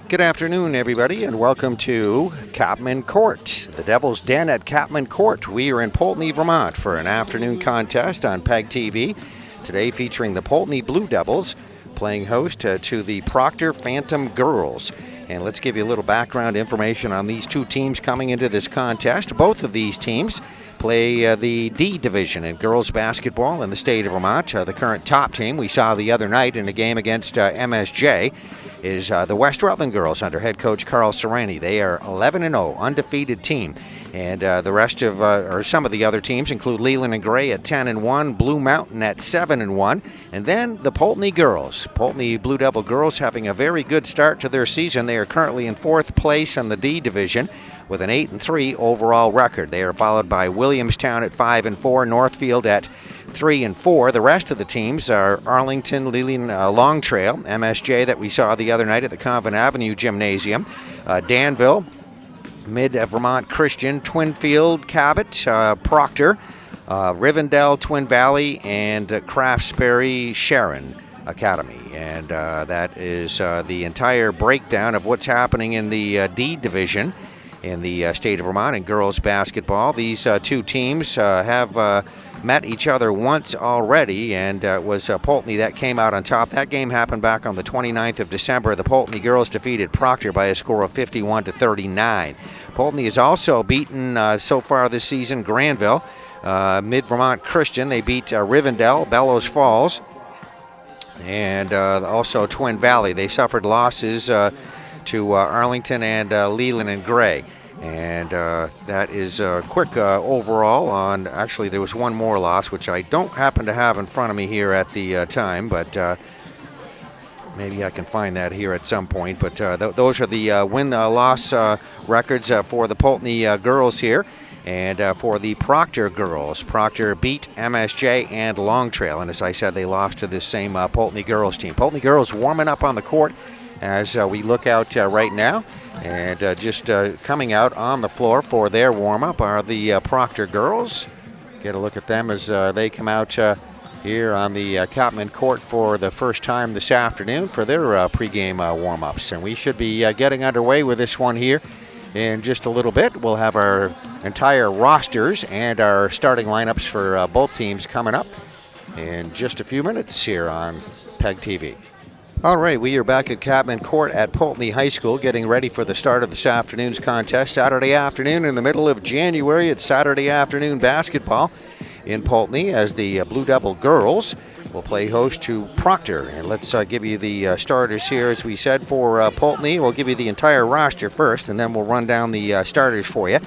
Good afternoon, everybody, and welcome to Capman Court, the Devil's Den at Capman Court. We are in Poultney, Vermont for an afternoon contest on PEGTV. Today featuring the Poultney Blue Devils playing host to the Proctor Phantom Girls. And let's give you a little background information on these two teams coming into this contest. Both of these teams play the D division in girls basketball in the state of Vermont. The current top team we saw the other night in a game against MSJ is the West Rutland girls under head coach Carl Serrani. They are 11-0, undefeated team. And the rest of, or some of the other teams include Leland and Gray at 10-1, Blue Mountain at 7-1, and then the Poultney girls. Poultney Blue Devil girls having a very good start to their season. They are currently in fourth place in the D division with an 8-3 overall record. They are followed by Williamstown at 5-4, Northfield at 3-4. The rest of the teams are Arlington, Leland, Long Trail, MSJ that we saw the other night at the Convent Avenue Gymnasium, Danville, Mid-Vermont Christian, Twinfield, Cabot, Proctor, Rivendell, Twin Valley, and Craftsbury Sharon Academy. And that is the entire breakdown of what's happening in the D division in the state of Vermont in girls basketball. These two teams have met each other once already, and it was Poultney that came out on top. That game happened back on the 29th of December. The Poultney girls defeated Proctor by a score of 51-39. Poultney has also beaten so far this season Granville, Mid-Vermont Christian. They beat Rivendell, Bellows Falls, and also Twin Valley. They suffered losses to Arlington and Leland and Gray. And that is quick overall on, actually there was one more loss, which I don't happen to have in front of me here at the time, but maybe I can find that here at some point. But those are the win-loss records for the Poultney girls here. And for the Proctor girls, Proctor beat MSJ and Long Trail. And as I said, they lost to this same Poultney girls team. Poultney girls warming up on the court as we look out right now. And just coming out on the floor for their warm-up are the Proctor girls. Get a look at them as they come out here on the Capman Court for the first time this afternoon for their pregame warm-ups. And we should be getting underway with this one here in just a little bit. We'll have our entire rosters and our starting lineups for both teams coming up in just a few minutes here on PEGTV. All right, we are back at Capman Court at Poultney High School getting ready for the start of this afternoon's contest. Saturday afternoon in the middle of January. It's Saturday afternoon basketball in Poultney as the Blue Devil girls will play host to Proctor. And let's give you the starters here, as we said, for Poultney. We'll give you the entire roster first, and then we'll run down the starters for you.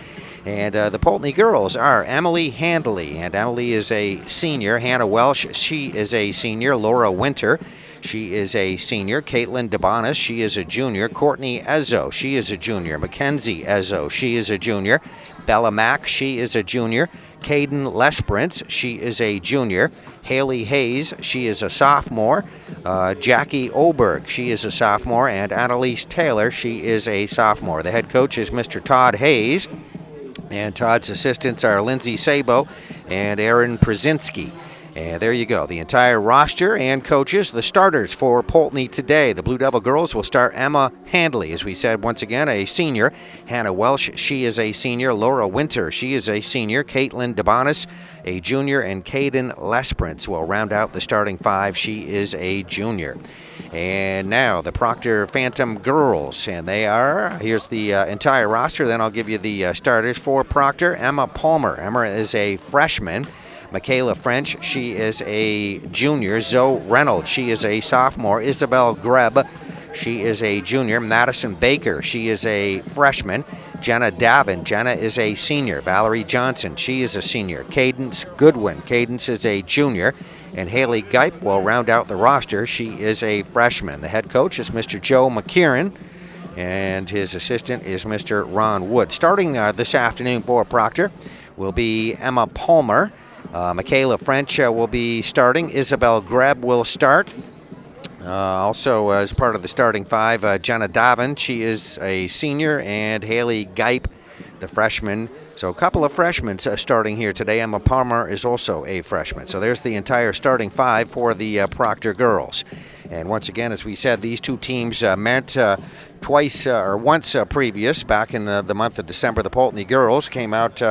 And the Poultney girls are Emily Handley, and Emily is a senior. Hannah Welsh, she is a senior. Laura Winter, she is a senior. Caitlin DeBonis, she is a junior. Courtney Ezzo, she is a junior. Mackenzie Ezzo, she is a junior. Bella Mack, she is a junior. Caden Lesprintz, she is a junior. Haley Hayes, she is a sophomore. Jackie Oberg, she is a sophomore. And Annalise Taylor, she is a sophomore. The head coach is Mr. Todd Hayes. And Todd's assistants are Lindsay Sabo and Aaron Przinski. And there you go, the entire roster and coaches, the starters for Poultney today. The Blue Devil girls will start Emma Handley, as we said, once again, a senior. Hannah Welsh, she is a senior. Laura Winter, she is a senior. Caitlin DeBonis, a junior. And Caden Lesprintz will round out the starting five. She is a junior. And now the Proctor Phantom girls, and they are, here's the entire roster, then I'll give you the starters for Proctor. Emma Palmer, Emma is a freshman. Michaela French, she is a junior. Zoe Reynolds, she is a sophomore. Isabel Greb, she is a junior. Madison Baker, she is a freshman. Jenna Davin, Jenna is a senior. Valerie Johnson, she is a senior. Cadence Goodwin, Cadence is a junior. And Haley Geip will round out the roster. She is a freshman. The head coach is Mr. Joe McKieran, and his assistant is Mr. Ron Wood. Starting this afternoon for Proctor will be Emma Palmer. Michaela French will be starting. Isabel Greb will start. Also, as part of the starting five, Jenna Davin, she is a senior, and Haley Geip, the freshman. So a couple of freshmen starting here today. Emma Palmer is also a freshman. So there's the entire starting five for the Proctor girls. And once again, as we said, these two teams met twice or once previous. Back in the month of December, the Poultney girls came out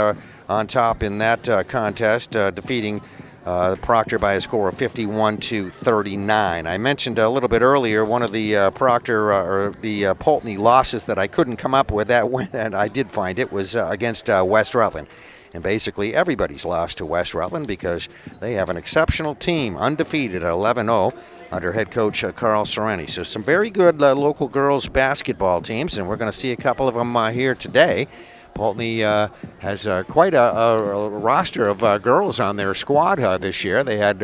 on top in that contest, defeating Proctor by a score of 51-39. I mentioned a little bit earlier one of the Proctor or the Poultney losses that I couldn't come up with that win, and I did find it was against West Rutland. And basically everybody's lost to West Rutland because they have an exceptional team, undefeated at 11-0 under head coach Carl Sereni. So some very good local girls basketball teams, and we're going to see a couple of them here today. Poultney has quite a roster of girls on their squad this year. They had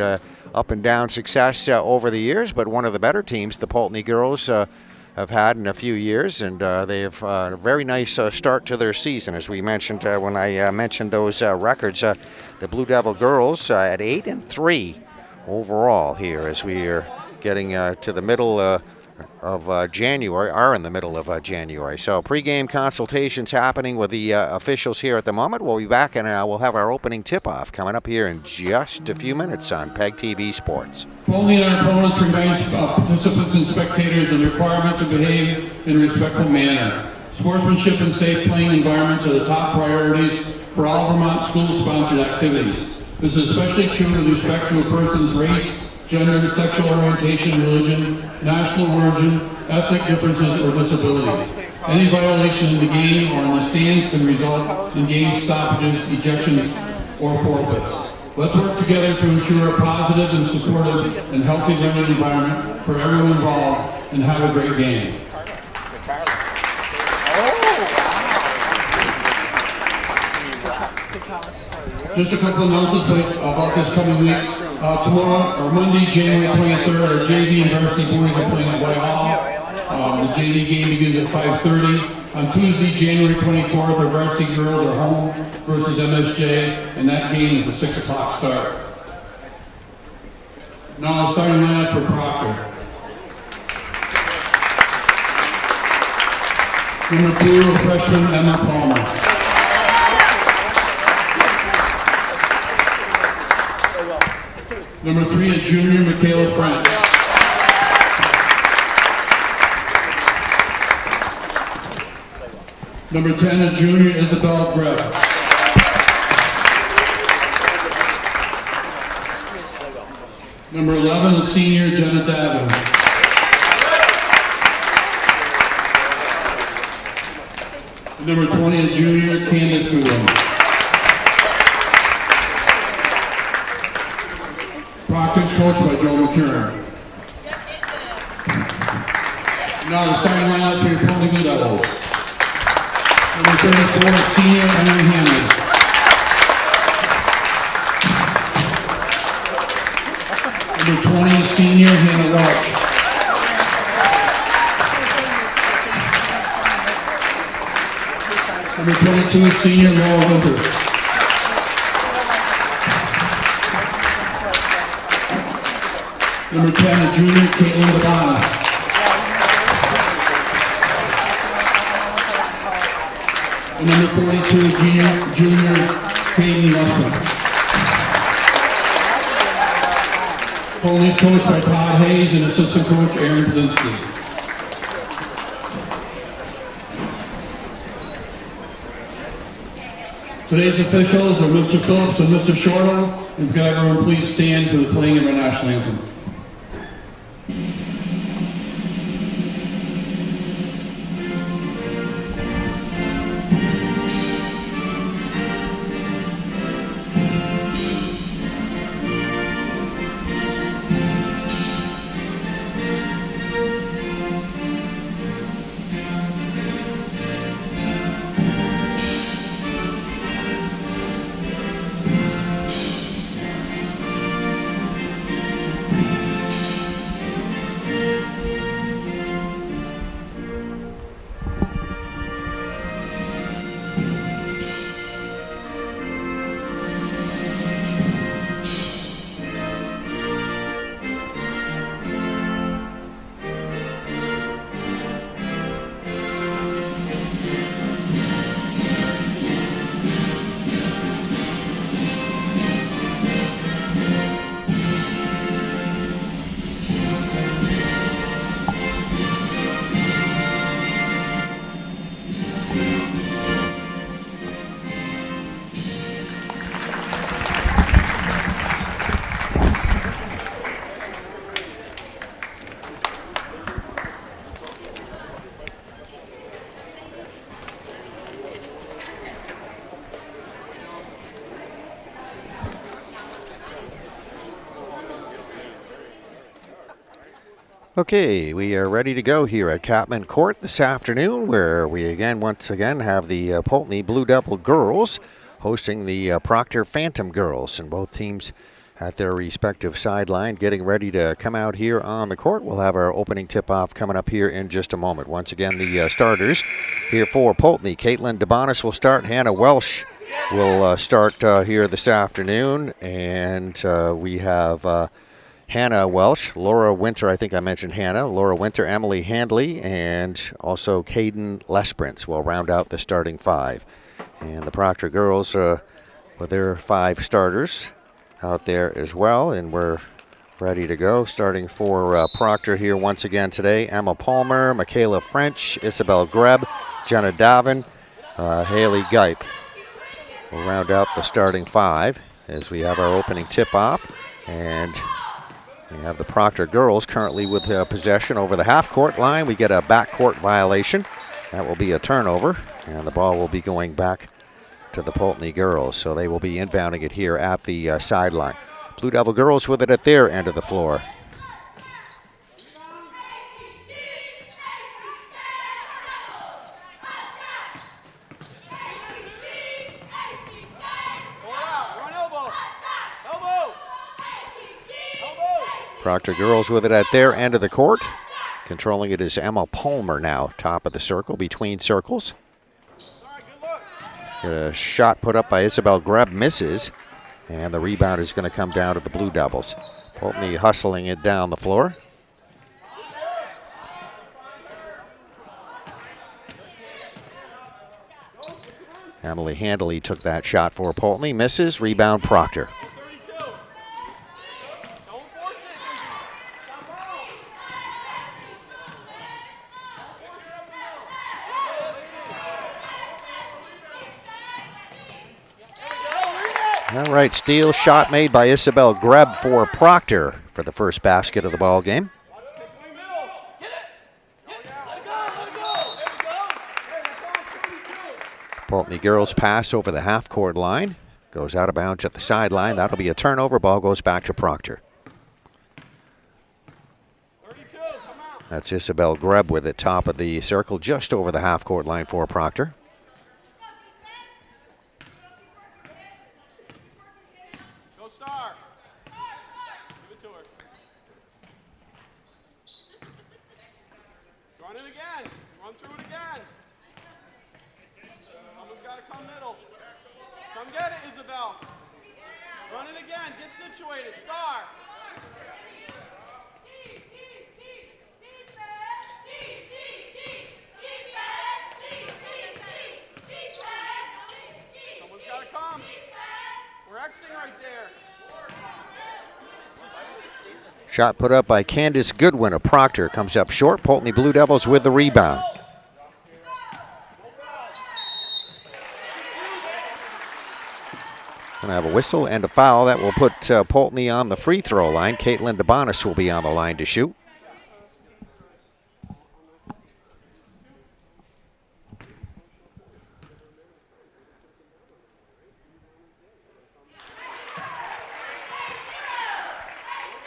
up and down success over the years, but one of the better teams the Poultney girls have had in a few years, and they have a very nice start to their season. As we mentioned when I mentioned those records, the Blue Devil girls at 8-3 overall here as we are getting to the middle of January, are in the middle of January. So pregame consultations happening with the officials here at the moment. We'll be back and we'll have our opening tip-off coming up here in just a few minutes on PEGTV Sports. Poultney and our opponents remind participants and spectators of the requirement to behave in a respectful manner. Sportsmanship and safe playing environments are the top priorities for all Vermont school-sponsored activities. This is especially true with respect to a person's race, gender, sexual orientation, religion, national origin, ethnic differences, or disability. Any violation in the game or in the stands can result in game stoppages, ejections, or forfeits. Let's work together to ensure a positive and supportive and healthy learning environment for everyone involved, and have a great game. Just a couple of announcements about this coming week. Tomorrow, or Monday, January 23rd, our JV and Varsity boys are playing at Whitehall. The JV game begins at 5:30. On Tuesday, January 24th, our Varsity girls are home versus MSJ, and that game is a 6 o'clock start. Now, starting lineup for Proctor. Number 2, freshman Emma Palmer. Number 3, a junior, Michaela French. Number 10, a junior, Isabel Greb. Number 11, a senior, Jenna Davin. Number 20, a junior, Candace Goodwin. Proctor's coached by Joe McCurran. Now the starting lineup for your Poultney Blue Devils. Number 34, senior Emily Hanley. Number 20, senior Hannah Welch. Number 22, senior Laura Winter. Number 10, a junior, Caitlin Devana. And number 42, junior, Katie Westman. Poultney's coached by Todd Hayes and assistant coach Aaron Brzezinski. Today's officials are Mr. Phillips and Mr. Shortle, and could everyone please stand for the playing of our national anthem. Okay, we are ready to go here at Capman Court this afternoon, where we once again have the Poultney Blue Devil girls hosting the Proctor Phantom girls, and both teams at their respective sideline getting ready to come out here on the court. We'll have our opening tip-off coming up here in just a moment. Once again, the starters here for Poultney. Caitlin DeBonis will start. Hannah Welsh will start here this afternoon, and we have Hannah Welsh, Laura Winter, I think I mentioned Hannah, Laura Winter, Emily Handley, and also Caden Lesprance will round out the starting five. And the Proctor girls with their five starters out there as well, and we're ready to go. Starting for Proctor here once again today, Emma Palmer, Michaela French, Isabel Greb, Jenna Davin, Haley Gipe. We'll round out the starting five as we have our opening tip-off, and we have the Proctor girls currently with possession over the half-court line. We get a backcourt violation. That will be a turnover, and the ball will be going back to the Poultney girls. So they will be inbounding it here at the sideline. Blue Devil girls with it at their end of the floor. Proctor girls with it at their end of the court. Controlling it is Emma Palmer now, top of the circle, between circles. A shot put up by Isabel Greb misses, and the rebound is going to come down to the Blue Devils. Poultney hustling it down the floor. Emily Handley took that shot for Poultney, misses, rebound Proctor. All right, steal shot made by Isabel Greb for Proctor for the first basket of the ball game. Poultney girls pass over the half-court line. Goes out of bounds at the sideline. That'll be a turnover. Ball goes back to Proctor. That's Isabel Greb with it, top of the circle, just over the half-court line for Proctor. Shot put up by Candace Goodwin of Proctor comes up short. Poultney Blue Devils with the rebound. Gonna have a whistle and a foul. That will put Poultney on the free throw line. Caitlin DeBonis will be on the line to shoot.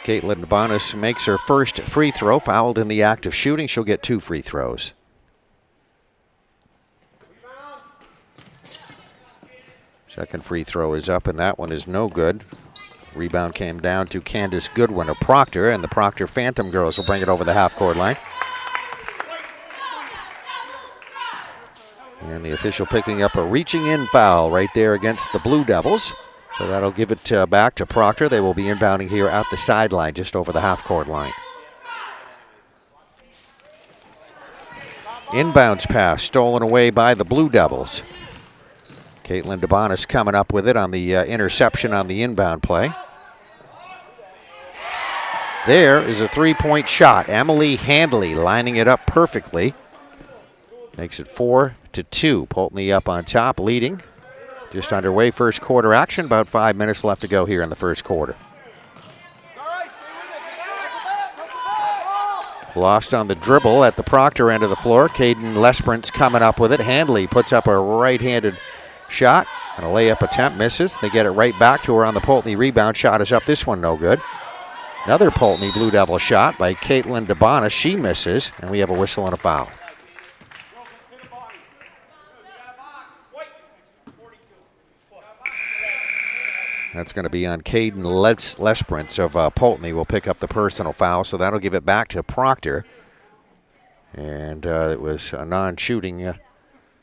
Caitlin DeBonis makes her first free throw, fouled in the act of shooting. She'll get 2 free throws. Second free throw is up, and that one is no good. Rebound came down to Candace Goodwin of Proctor, and the Proctor Phantom girls will bring it over the half-court line. And the official picking up a reaching-in foul right there against the Blue Devils. So that'll give it back to Proctor. They will be inbounding here at the sideline, just over the half-court line. Inbounds pass stolen away by the Blue Devils. Caitlin DeBonis coming up with it on the interception on the inbound play. There is a three-point shot. Emily Handley lining it up perfectly. Makes it 4-2. Poultney up on top, leading. Just underway, first quarter action. About 5 minutes left to go here in the first quarter. Lost on the dribble at the Proctor end of the floor. Caden Lesprance coming up with it. Handley puts up a right-handed shot, and a layup attempt misses. They get it right back to her on the Poultney rebound. Shot is up. This one no good. Another Poultney Blue Devil shot by Caitlin DeBonis. She misses, and we have a whistle and a foul. That's going to be on Caden Lesprintz of Poultney. Will pick up the personal foul, so that'll give it back to Proctor. And it was a non-shooting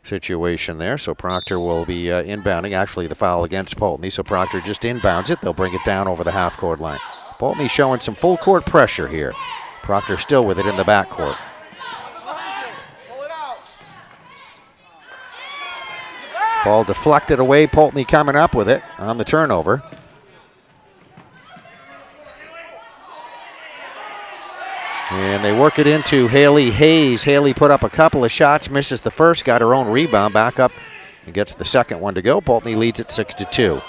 situation there, so Proctor will be inbounding. Actually, the foul against Poultney, so Proctor just inbounds it. They'll bring it down over the half-court line. Poultney showing some full-court pressure here. Proctor still with it in the backcourt. Ball deflected away. Poultney coming up with it on the turnover. And they work it into Haley Hayes. Haley put up a couple of shots, misses the first, got her own rebound, back up and gets the second one to go. Poultney leads it 6-2.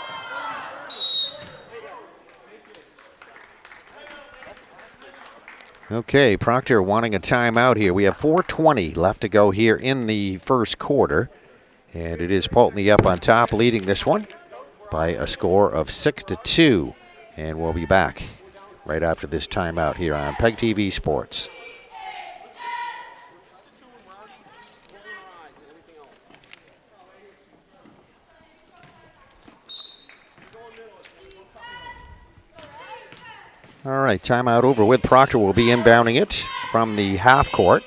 Okay, Proctor wanting a timeout here. We have 4:20 left to go here in the first quarter. And it is Poultney up on top, leading this one by a score of 6-2. And we'll be back right after this timeout here on PEGTV Sports. All right, timeout over with. Proctor will be inbounding it from the half court.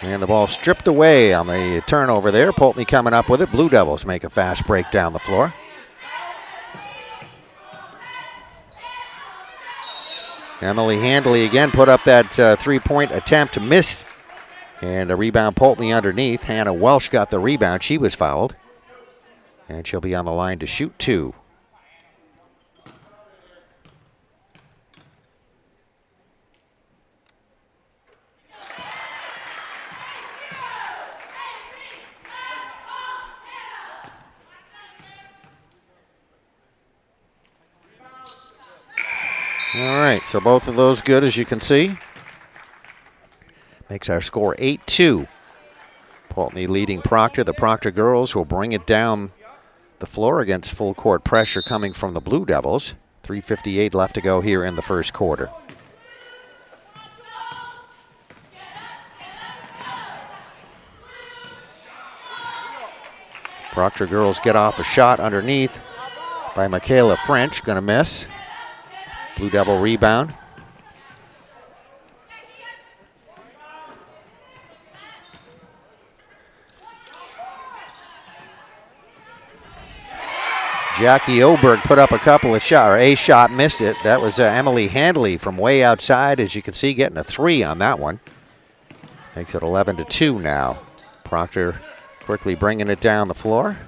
And the ball stripped away on the turnover there. Poultney coming up with it. Blue Devils make a fast break down the floor. Emily Handley again put up that three-point attempt to miss. And a rebound, Poultney underneath. Hannah Welsh got the rebound. She was fouled. And she'll be on the line to shoot two. All right, so both of those good, as you can see. Makes our score 8-2. Poultney leading Proctor. The Proctor girls will bring it down the floor against full court pressure coming from the Blue Devils. 3:58 left to go here in the first quarter. Proctor girls get off a shot underneath by Michaela French, gonna miss. Blue Devil rebound. Jackie Oberg put up a couple of shots, or a shot, missed it. That was Emily Handley from way outside, as you can see, getting a three on that one. Makes it 11-2 now. Proctor quickly bringing it down the floor.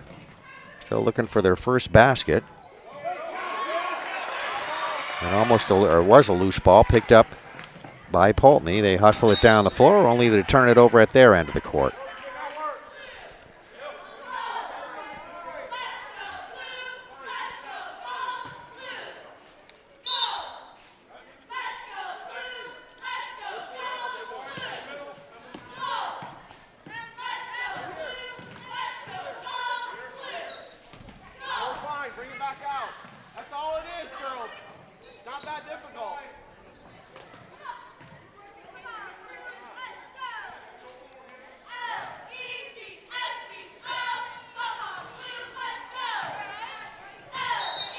Still looking for their first basket. And almost was a loose ball picked up by Poultney. They hustle it down the floor, only to turn it over at their end of the court.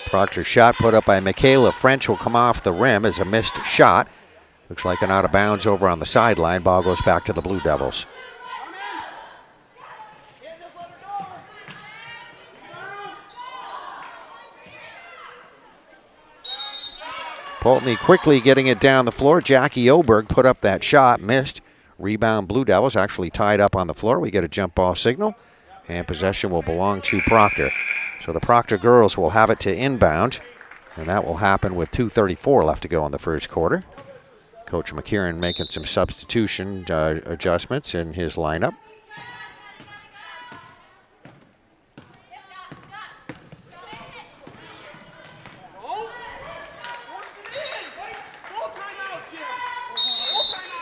Proctor's shot put up by Michaela French will come off the rim as a missed shot. Looks like an out of bounds over on the sideline. Ball goes back to the Blue Devils. Poultney quickly getting it down the floor. Jackie Oberg put up that shot, missed. Rebound, Blue Devils actually tied up on the floor. We get a jump ball signal, and possession will belong to Proctor. So the Proctor girls will have it to inbound, and that will happen with 2:34 left to go in the first quarter. Coach McKieran making some substitution adjustments in his lineup.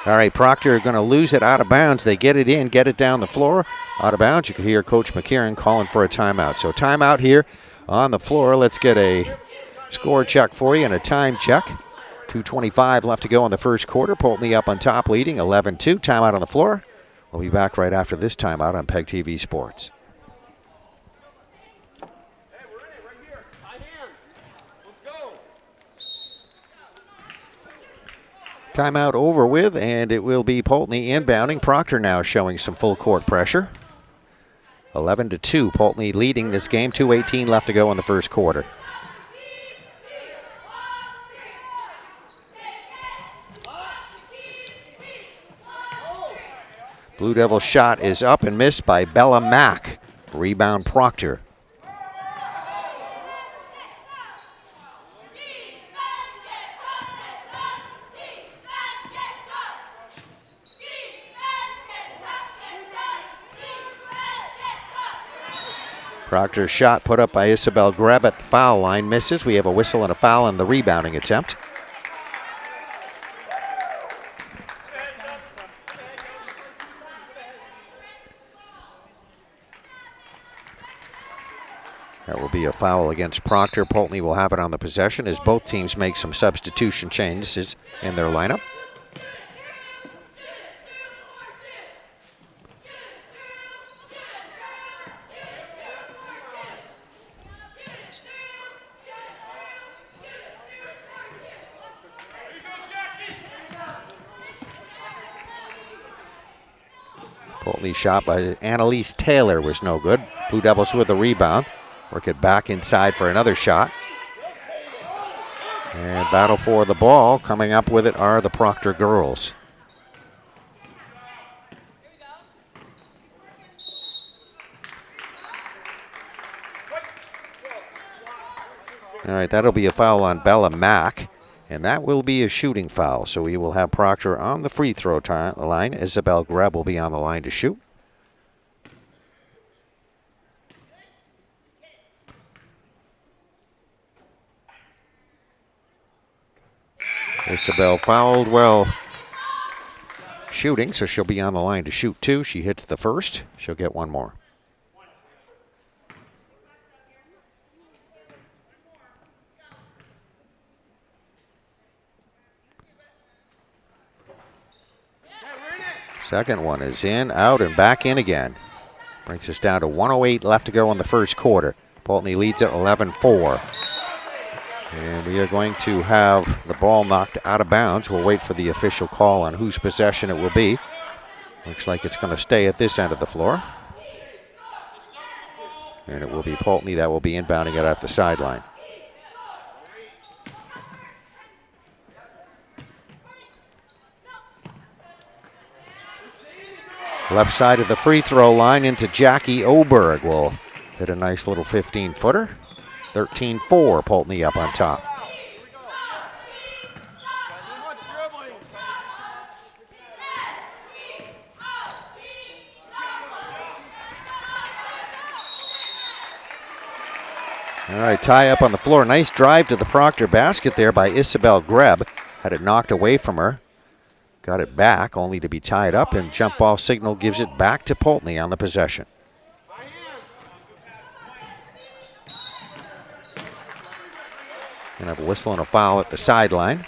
All right, Proctor going to lose it out of bounds. They get it in, get it down the floor. out of bounds. You can hear Coach McKieran calling for a timeout. So timeout here on the floor. Let's get a score check for you and a time check. 2:25 left to go in the first quarter. Poultney up on top, leading 11-2. Timeout on the floor. We'll be back right after this timeout on PEGTV Sports. Timeout over with, and it will be Poultney inbounding. Proctor now showing some full court pressure. 11-2, Poultney leading this game. 2:18 left to go in the first quarter. Blue Devils shot is up and missed by Bella Mack. Rebound Proctor. Proctor's shot put up by Isabel Greb at the foul line misses. We have a whistle and a foul on the rebounding attempt. That will be a foul against Proctor. Poultney will have it on the possession as both teams make some substitution changes in their lineup. Poultney shot by Annalise Taylor was no good. Blue Devils with the rebound. Work it back inside for another shot. And battle for the ball. Coming up with it are the Proctor girls. All right, that'll be a foul on Bella Mack. And that will be a shooting foul. So we will have Proctor on the free throw line. Isabel Greb will be on the line to shoot. Isabel fouled well shooting, so she'll be on the line to shoot two. She hits the first. She'll get one more. Second one is in, out, and back in again. Brings us down to 1:08 left to go in the first quarter. Poultney leads it 11-4. And we are going to have the ball knocked out of bounds. We'll wait for the official call on whose possession it will be. Looks like it's going to stay at this end of the floor. And it will be Poultney that will be inbounding it at the sideline. Left side of the free throw line into Jackie Oberg. Will hit a nice little 15-footer. 13-4, Poultney up on top. All right, tie up on the floor. Nice drive to the Proctor basket there by Isabel Greb. Had it knocked away from her. Got it back, only to be tied up, and jump ball signal gives it back to Poultney on the possession. Gonna have a whistle and a foul at the sideline.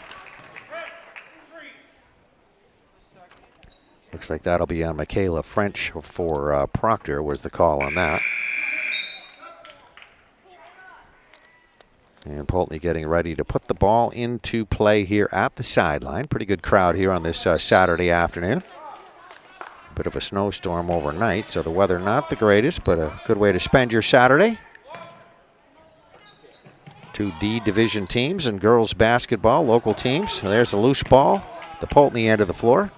Looks like that'll be on Michaela French for Proctor was the call on that. And Poultney getting ready to put the ball into play here at the sideline. Pretty good crowd here on this Saturday afternoon. Bit of a snowstorm overnight, so the weather not the greatest, but a good way to spend your Saturday. Two D division teams and girls basketball, local teams. There's a loose ball, the Poultney end of the floor.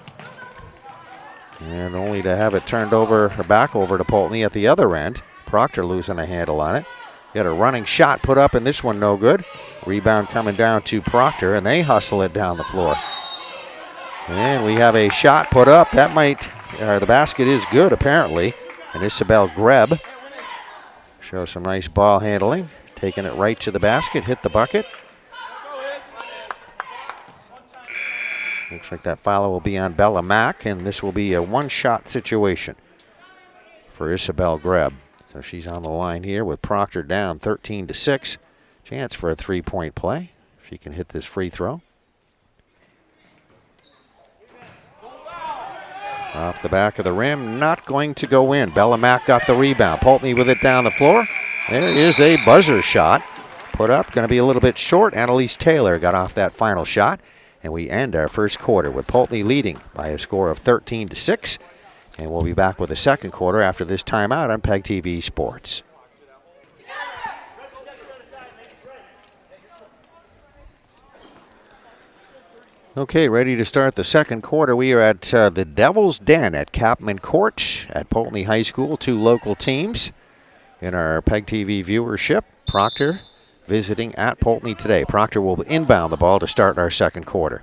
And only to have it turned over, or back over to Poultney at the other end. Proctor losing a handle on it. Got a running shot put up, and this one no good. Rebound coming down to Proctor, and they hustle it down the floor. And we have a shot put up. That might, the basket is good apparently. And Isabel Greb shows some nice ball handling. Taking it right to the basket, hit the bucket. Looks like that foul will be on Bella Mack, and this will be a one-shot situation for Isabel Greb. So she's on the line here with Proctor down 13-6. Chance for a three-point play. If she can hit this free throw. Off the back of the rim, not going to go in. Bella Mack got the rebound. Poultney with it down the floor. There is a buzzer shot. Put up, going to be a little bit short. Annalise Taylor got off that final shot. And we end our first quarter with Poultney leading by a score of 13-6. And we'll be back with the second quarter after this timeout on PEGTV Sports. Okay, ready to start the second quarter. We are at the Devil's Den at Capman Court at Poultney High School. Two local teams in our PEGTV viewership. Proctor visiting at Poultney today. Proctor will inbound the ball to start our second quarter.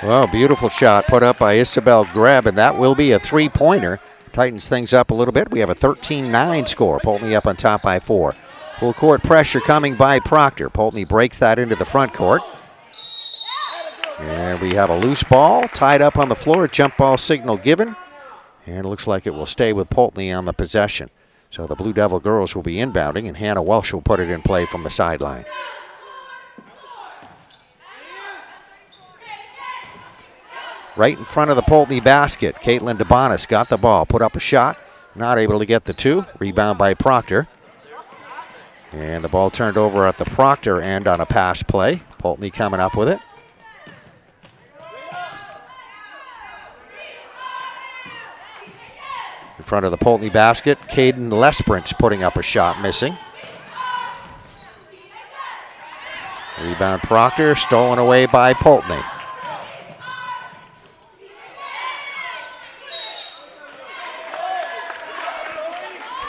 Well, beautiful shot put up by Isabel Greb, and that will be a three-pointer. Tightens things up a little bit. We have a 13-9 score. Poultney up on top by 4. Full court pressure coming by Proctor. Poultney breaks that into the front court. And we have a loose ball tied up on the floor. Jump ball signal given. And it looks like it will stay with Poultney on the possession. So the Blue Devil girls will be inbounding, and Hannah Welsh will put it in play from the sideline. Right in front of the Poultney basket, Caitlin DeBonis got the ball, put up a shot, not able to get the two. Rebound by Proctor. And the ball turned over at the Proctor end on a pass play. Poultney coming up with it. In front of the Poultney basket, Caden Lesprint's putting up a shot, missing. Rebound Proctor, stolen away by Poultney.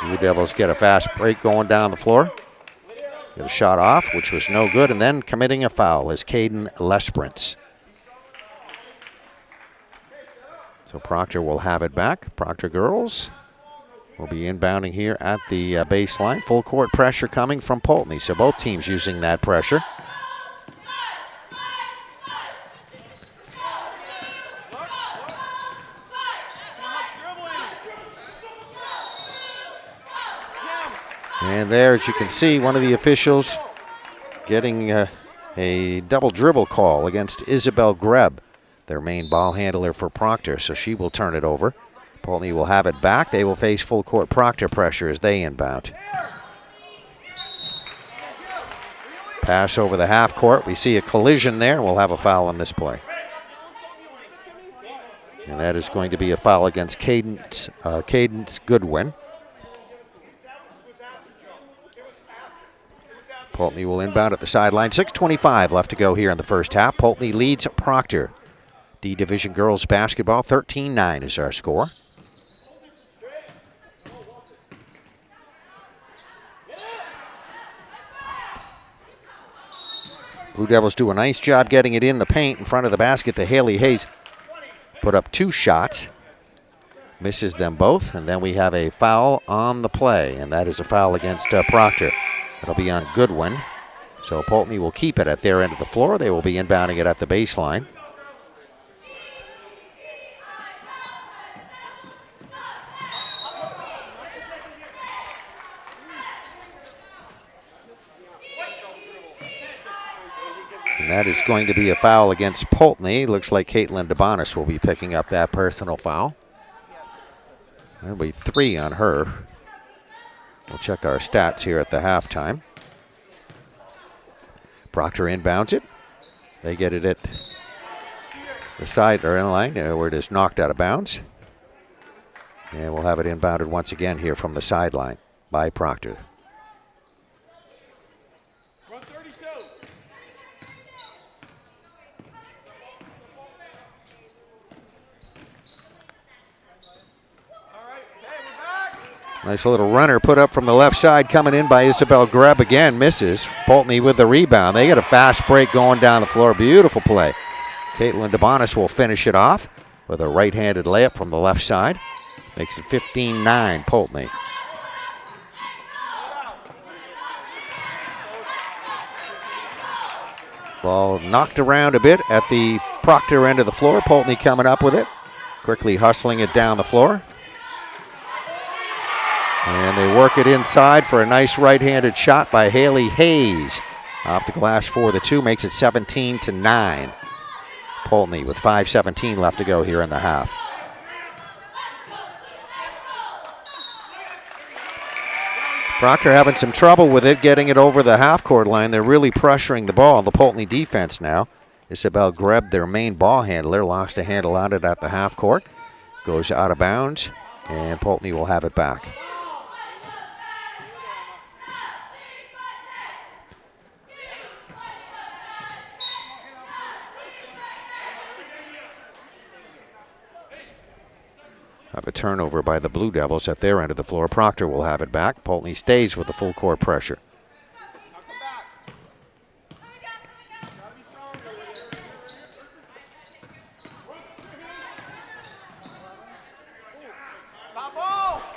Blue Devils get a fast break going down the floor. Get a shot off, which was no good, and then committing a foul is Caden Lesprint's. So Proctor will have it back. Proctor girls will be inbounding here at the baseline. Full court pressure coming from Poultney, so both teams using that pressure. And there, as you can see, one of the officials getting a double dribble call against Isabel Greb, their main ball handler for Proctor, so she will turn it over. Poultney will have it back. They will face full court Proctor pressure as they inbound. Pass over the half court. We see a collision there. We'll have a foul on this play. And that is going to be a foul against Cadence Goodwin. Poultney will inbound at the sideline. 6:25 left to go here in the first half. Poultney leads Proctor. D-Division girls basketball, 13-9 is our score. Blue Devils do a nice job getting it in the paint in front of the basket to Haley Hayes. Put up 2 shots. Misses them both, and then we have a foul on the play, and that is a foul against Proctor. It'll be on Goodwin. So Poultney will keep it at their end of the floor. They will be inbounding it at the baseline. And that is going to be a foul against Poultney. Looks like Caitlin DeBonis will be picking up that personal foul. That'll be 3 on her. We'll check our stats here at the halftime. Proctor inbounds it. They get it at the side or in line where it is knocked out of bounds. And we'll have it inbounded once again here from the sideline by Proctor. Nice little runner put up from the left side, coming in by Isabel Greb again, misses. Poultney with the rebound. They get a fast break going down the floor. Beautiful play. Caitlin DeBonis will finish it off with a right-handed layup from the left side. Makes it 15-9 Poultney. Ball knocked around a bit at the Proctor end of the floor. Poultney coming up with it. Quickly hustling it down the floor. And they work it inside for a nice right-handed shot by Haley Hayes. Off the glass for the two, makes it 17-9. Poultney with 5:17 left to go here in the half. Proctor having some trouble with it, getting it over the half-court line. They're really pressuring the ball. The Poultney defense now. Isabel Greb, their main ball handler, lost a handle on it at the half-court. Goes out of bounds, and Poultney will have it back. Have a turnover by the Blue Devils at their end of the floor. Proctor will have it back. Poultney stays with the full court pressure.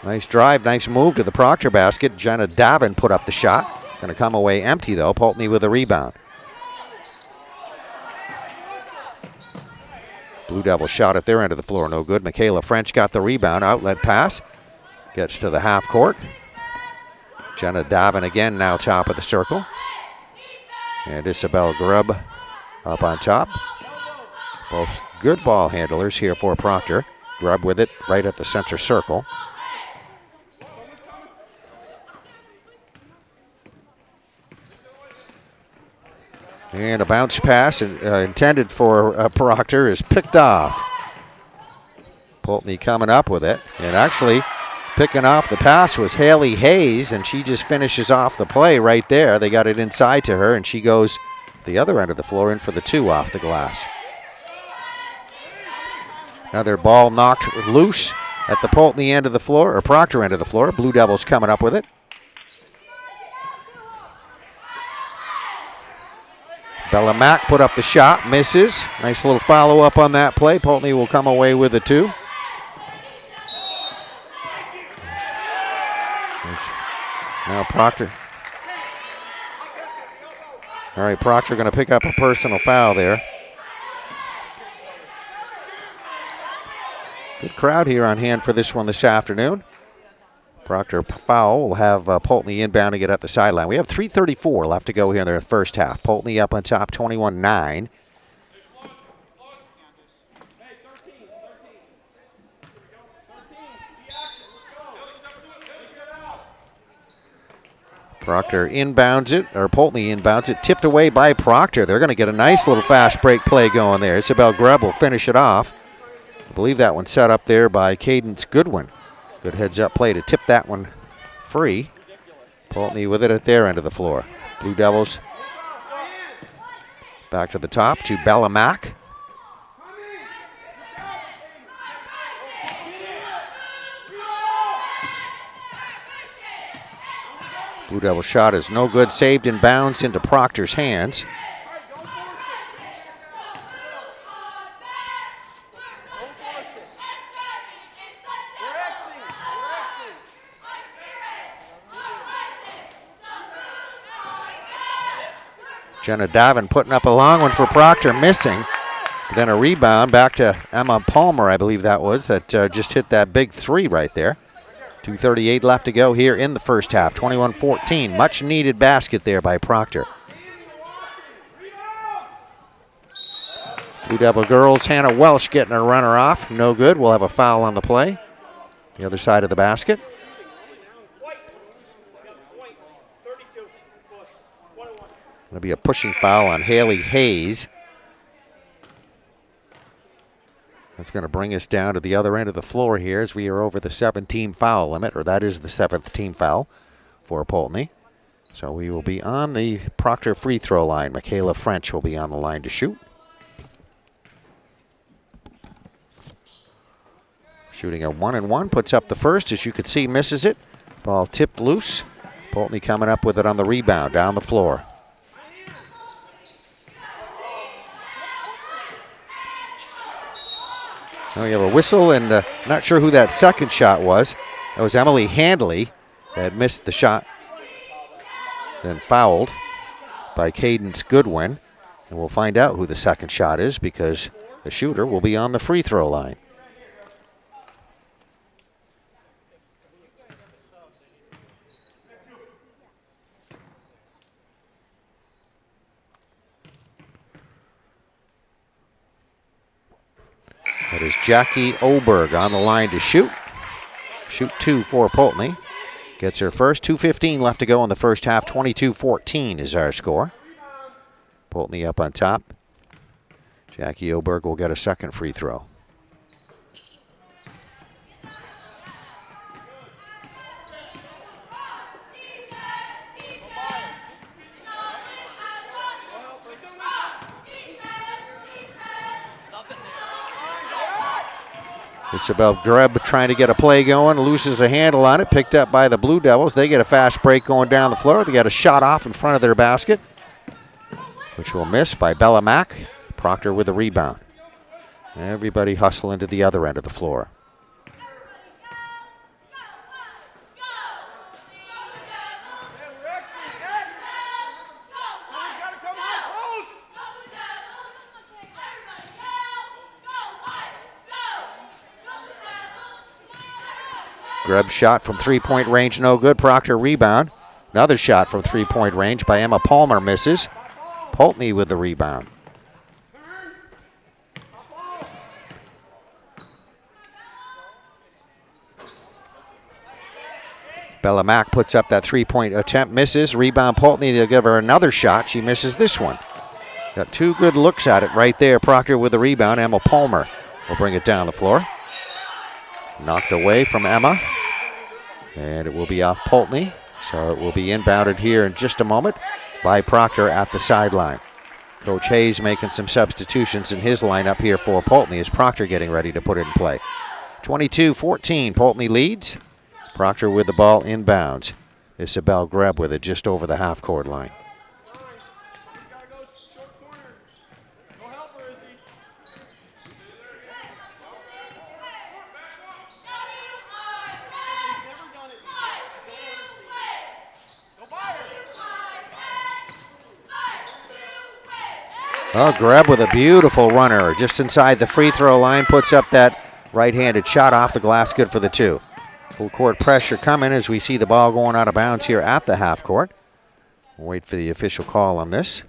Nice drive, nice move to the Proctor basket. Jenna Davin put up the shot. Going to come away empty though. Poultney with a rebound. Blue Devils shot at their end of the floor, no good. Michaela French got the rebound, outlet pass. Gets to the half court. Jenna Davin again now top of the circle. And Isabel Grubb up on top. Both good ball handlers here for Proctor. Grubb with it right at the center circle. And a bounce pass intended for Proctor is picked off. Poultney coming up with it. And actually picking off the pass was Haley Hayes, and she just finishes off the play right there. They got it inside to her, and she goes the other end of the floor in for the two off the glass. Another ball knocked loose at the Poultney end of the floor, or Proctor end of the floor. Blue Devils coming up with it. Bella Mack put up the shot, misses. Nice little follow-up on that play. Poultney will come away with a two. Now Proctor. All right, Proctor going to pick up a personal foul there. Good crowd here on hand for this one this afternoon. Proctor foul will have Poultney inbounding it at the sideline. We have 3:34 left to go here in the first half. Poultney up on top, 21-9. Proctor inbounds it, or Poultney inbounds it, tipped away by Proctor. They're going to get a nice little fast break play going there. Isabel Grubb will finish it off. I believe that one set up there by Cadence Goodwin. Good heads-up play to tip that one free. Poultney with it at their end of the floor. Blue Devils back to the top to Bella Mack. Blue Devil shot is no good, saved in bounds into Proctor's hands. Jenna Davin putting up a long one for Proctor, missing. Then a rebound back to Emma Palmer, I believe that was, that just hit that big three right there. 2:38 left to go here in the first half. 21-14, much needed basket there by Proctor. Blue Devil girls, Hannah Welsh getting her runner off. No good, we'll have a foul on the play. The other side of the basket. Going to be a pushing foul on Haley Hayes. That's going to bring us down to the other end of the floor here as we are over the 7-team foul limit, or that is the 7th team foul for Poultney. So we will be on the Proctor free throw line. Michaela French will be on the line to shoot. Shooting a 1-and-1, puts up the first. As you can see, misses it. Ball tipped loose. Poultney coming up with it on the rebound down the floor. Now we have a whistle, and not sure who that second shot was. That was Emily Handley that missed the shot, then fouled by Cadence Goodwin. And we'll find out who the second shot is because the shooter will be on the free throw line. That is Jackie Oberg on the line to shoot. Shoot 2 for Poultney. Gets her first. 2:15 left to go in the first half. 22-14 is our score. Poultney up on top. Jackie Oberg will get a second free throw. Isabel Greb trying to get a play going, loses a handle on it, picked up by the Blue Devils. They get a fast break going down the floor. They got a shot off in front of their basket, which will miss by Bella Mack. Proctor with a rebound. Everybody hustling to the other end of the floor. Greb shot from three-point range, no good. Proctor rebound. Another shot from three-point range by Emma Palmer, misses. Poultney with the rebound. Bella Mack puts up that three-point attempt, misses. Rebound Poultney, they'll give her another shot. She misses this one. Got two good looks at it right there. Proctor with the rebound. Emma Palmer will bring it down the floor. Knocked away from Emma. And it will be off Poultney. So it will be inbounded here in just a moment by Proctor at the sideline. Coach Hayes making some substitutions in his lineup here for Poultney as Proctor getting ready to put it in play. 22-14, Poultney leads. Proctor with the ball inbounds. Isabel Greb with it just over the half-court line. Oh, Greb with a beautiful runner just inside the free throw line, puts up that right-handed shot off the glass, good for the two. Full court pressure coming as we see the ball going out of bounds here at the half court. We'll wait for the official call on this.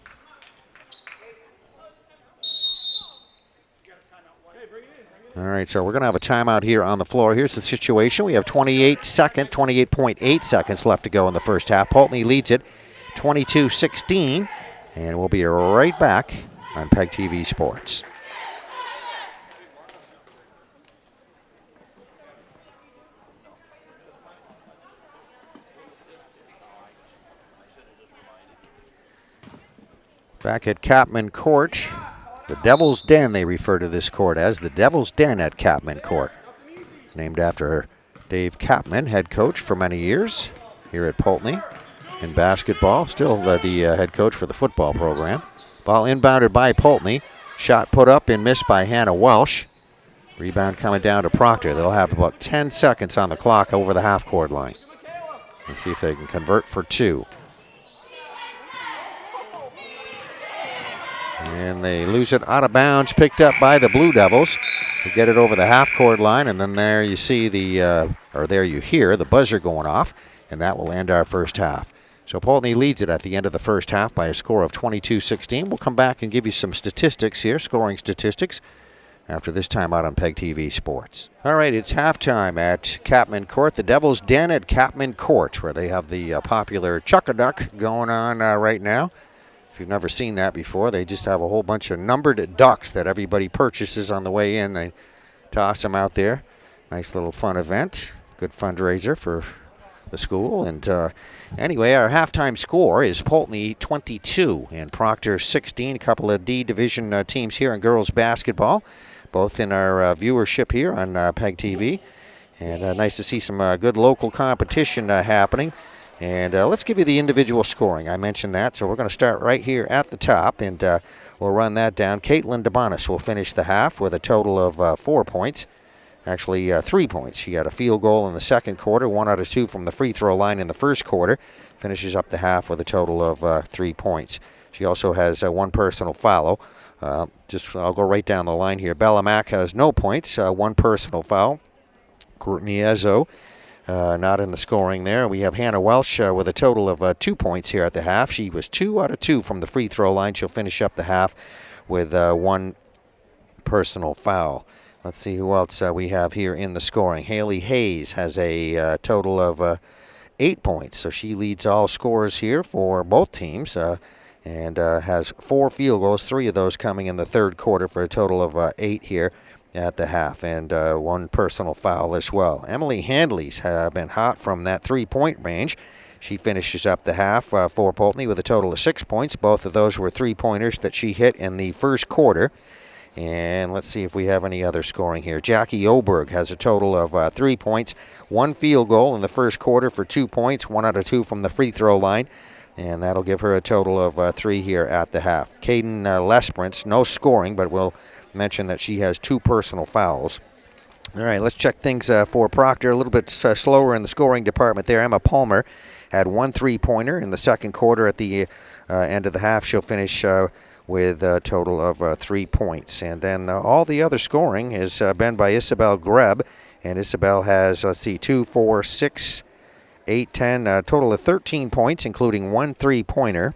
All right, so we're going to have a timeout here on the floor. Here's the situation. We have 28.8 seconds left to go in the first half. Poultney leads it 22-16, and we'll be right back on PEGTV Sports. Back at Capman Court, the Devil's Den, they refer to this court as the Devil's Den at Capman Court. Named after Dave Capman, head coach for many years here at Poultney in basketball, still the head coach for the football program. Ball inbounded by Poultney, shot put up and missed by Hannah Welsh. Rebound coming down to Proctor. They'll have about 10 seconds on the clock over the half-court line. Let's see if they can convert for two. And they lose it out of bounds, picked up by the Blue Devils. They get it over the half-court line, and then there you see there you hear the buzzer going off, and that will end our first half. So Poultney leads it at the end of the first half by a score of 22-16. We'll come back and give you some statistics here, scoring statistics, after this time out on PEGTV Sports. All right, it's halftime at Capman Court, the Devil's Den at Capman Court, where they have the popular Chuck-a-Duck going on right now. If you've never seen that before, they just have a whole bunch of numbered ducks that everybody purchases on the way in. They toss them out there. Nice little fun event. Good fundraiser for the school. And anyway, our halftime score is Poultney 22 and Proctor 16. A couple of D Division teams here in girls basketball, both in our viewership here on PEGTV. And nice to see some good local competition happening. And let's give you the individual scoring. I mentioned that, so we're going to start right here at the top, and we'll run that down. Caitlin DeBonis will finish the half with a total of 4 points. Actually, 3 points. She had a field goal in the second quarter, 1 out of 2 from the free throw line in the first quarter. Finishes up the half with a total of 3 points. She also has 1 personal foul. I'll go right down the line here. Bella Mack has no points, 1 personal foul. Courtney Ezzo not in the scoring there. We have Hannah Welsh with a total of 2 points here at the half. She was 2 out of 2 from the free throw line. She'll finish up the half with 1 personal foul. Let's see who else we have here in the scoring. Haley Hayes has a total of 8 points, so she leads all scorers here for both teams and has 4 field goals, 3 of those coming in the third quarter for a total of 8 here at the half, and 1 personal foul as well. Emily Handley's been hot from that 3-point range. She finishes up the half for Poultney with a total of 6 points. Both of those were 3-pointers that she hit in the first quarter. And let's see if we have any other scoring here. Jackie Oberg has a total of 3 points, 1 field goal in the first quarter for 2 points, 1 out of 2 from the free throw line. And that'll give her a total of 3 here at the half. Caden Lesperance, no scoring, but we'll mention that she has 2 personal fouls. All right, let's check things for Proctor. A little bit slower in the scoring department there. Emma Palmer had 1 3-pointer in the second quarter. At the end of the half, she'll finish with a total of 3 points. And then all the other scoring has been by Isabel Greb. And Isabel has, 2, 4, 6, 8, 10, a total of 13 points, including 1 3-pointer.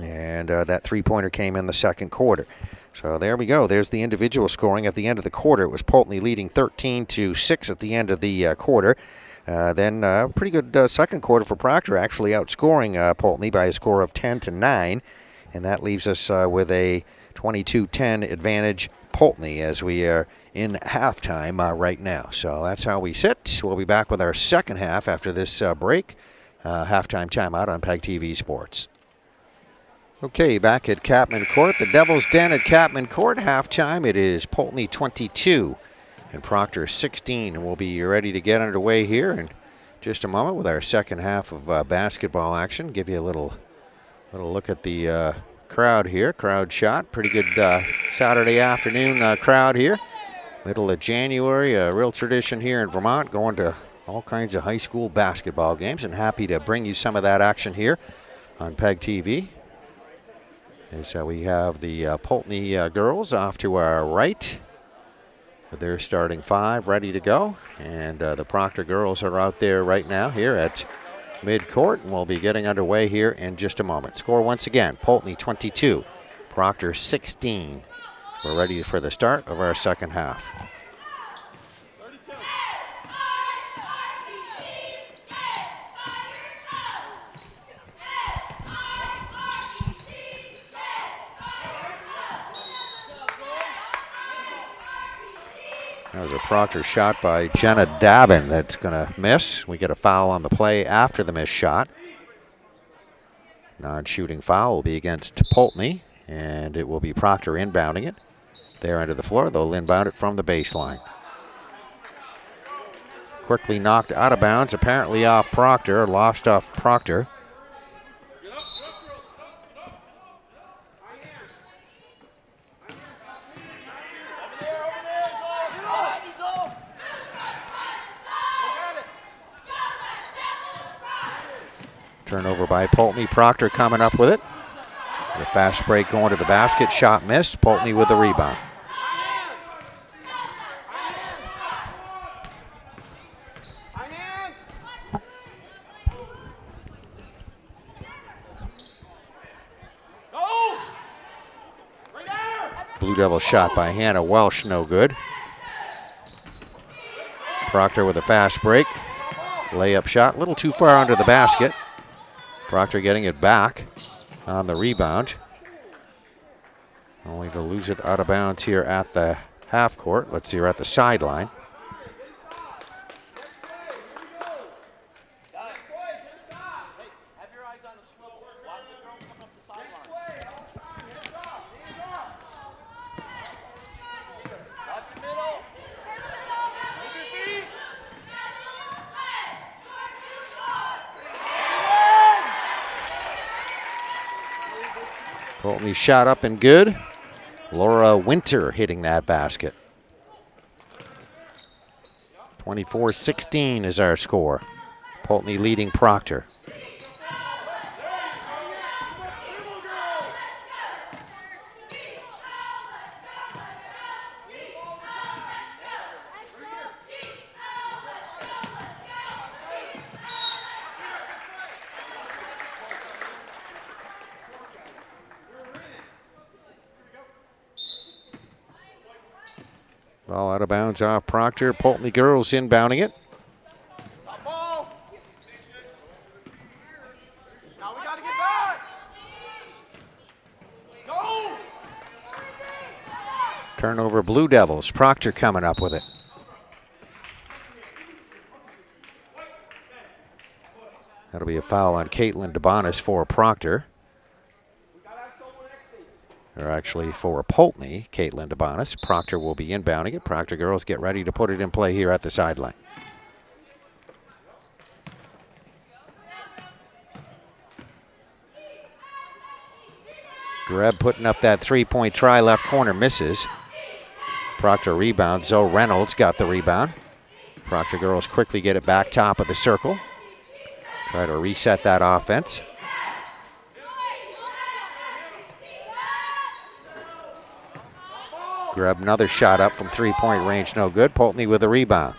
And that 3-pointer came in the second quarter. So there we go. There's the individual scoring at the end of the quarter. It was Poultney leading 13-6 at the end of the quarter. Then pretty good second quarter for Proctor, actually outscoring Poultney by a score of 10-9. And that leaves us with a 22-10 advantage Poultney as we are in halftime right now. So that's how we sit. We'll be back with our second half after this break. Halftime timeout on PEGTV Sports. Okay, back at Capman Court. The Devil's Den at Capman Court. Halftime, it is Poultney 22 and Proctor 16. And we'll be ready to get underway here in just a moment with our second half of basketball action. Give you a little look at the crowd here. Crowd shot. Pretty good Saturday afternoon crowd here. Middle of January, a real tradition here in Vermont, going to all kinds of high school basketball games, and happy to bring you some of that action here on PEGTV. And so we have the Poultney girls off to our right with their starting 5 ready to go. And the Proctor girls are out there right now here at midcourt, and we'll be getting underway here in just a moment. Score once again, Poultney 22, Proctor 16. We're ready for the start of our second half. That was a Proctor shot by Jenna Davin that's going to miss. We get a foul on the play after the missed shot. Non-shooting foul will be against Poultney, and it will be Proctor inbounding it. There under the floor, they'll inbound it from the baseline. Quickly knocked out of bounds, apparently off Proctor, lost off Proctor. Turnover by Poultney. Proctor coming up with it. The fast break going to the basket. Shot missed. Poultney with the rebound. Blue Devil shot by Hannah Welsh, no good. Proctor with a fast break. Layup shot, a little too far under the basket. Proctor getting it back on the rebound. Only to lose it out of bounds here at the half court. Let's see, we're at the sideline. Poultney shot up and good. Laura Winter hitting that basket. 24-16 is our score. Poultney leading Proctor. Ball out of bounds off Proctor. Poultney girls inbounding it. Now we gotta get back. Go. Turnover Blue Devils. Proctor coming up with it. That'll be a foul on Caitlin DeBonis for Proctor. Or actually for Poultney, Caitlin DeBonis. Proctor will be inbounding it. Proctor girls get ready to put it in play here at the sideline. Greb putting up that three-point try, left corner misses. Proctor rebounds. Zoe Reynolds got the rebound. Proctor girls quickly get it back top of the circle. Try to reset that offense. Grab another shot up from three-point range, no good. Poultney with a rebound.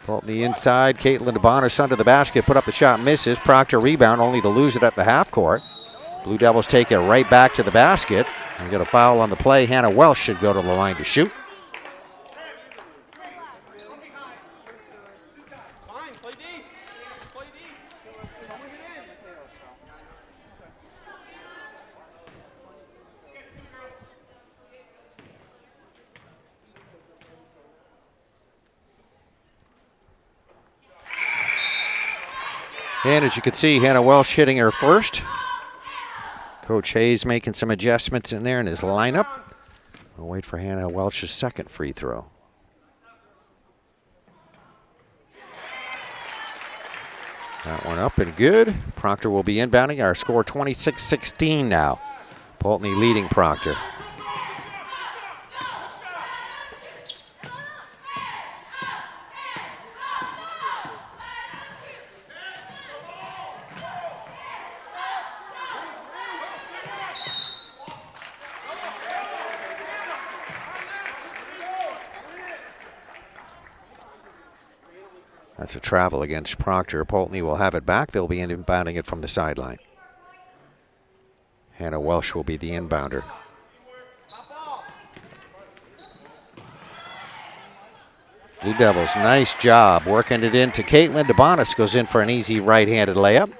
Poultney inside. Caitlin DeBonis under the basket, put up the shot, misses. Proctor rebound, only to lose it at the half court. Blue Devils take it right back to the basket. We got a foul on the play. Hannah Welsh should go to the line to shoot. And as you can see, Hannah Welsh hitting her first. Coach Hayes making some adjustments in there in his lineup. We'll wait for Hannah Welsh's second free throw. That one up and good. Proctor will be inbounding. Our score 26-16 now. Poultney leading Proctor. That's a travel against Proctor. Poultney will have it back. They'll be inbounding it from the sideline. Hannah Welsh will be the inbounder. Blue Devils, nice job working it into Caitlin DeBonis. Goes in for an easy right-handed layup.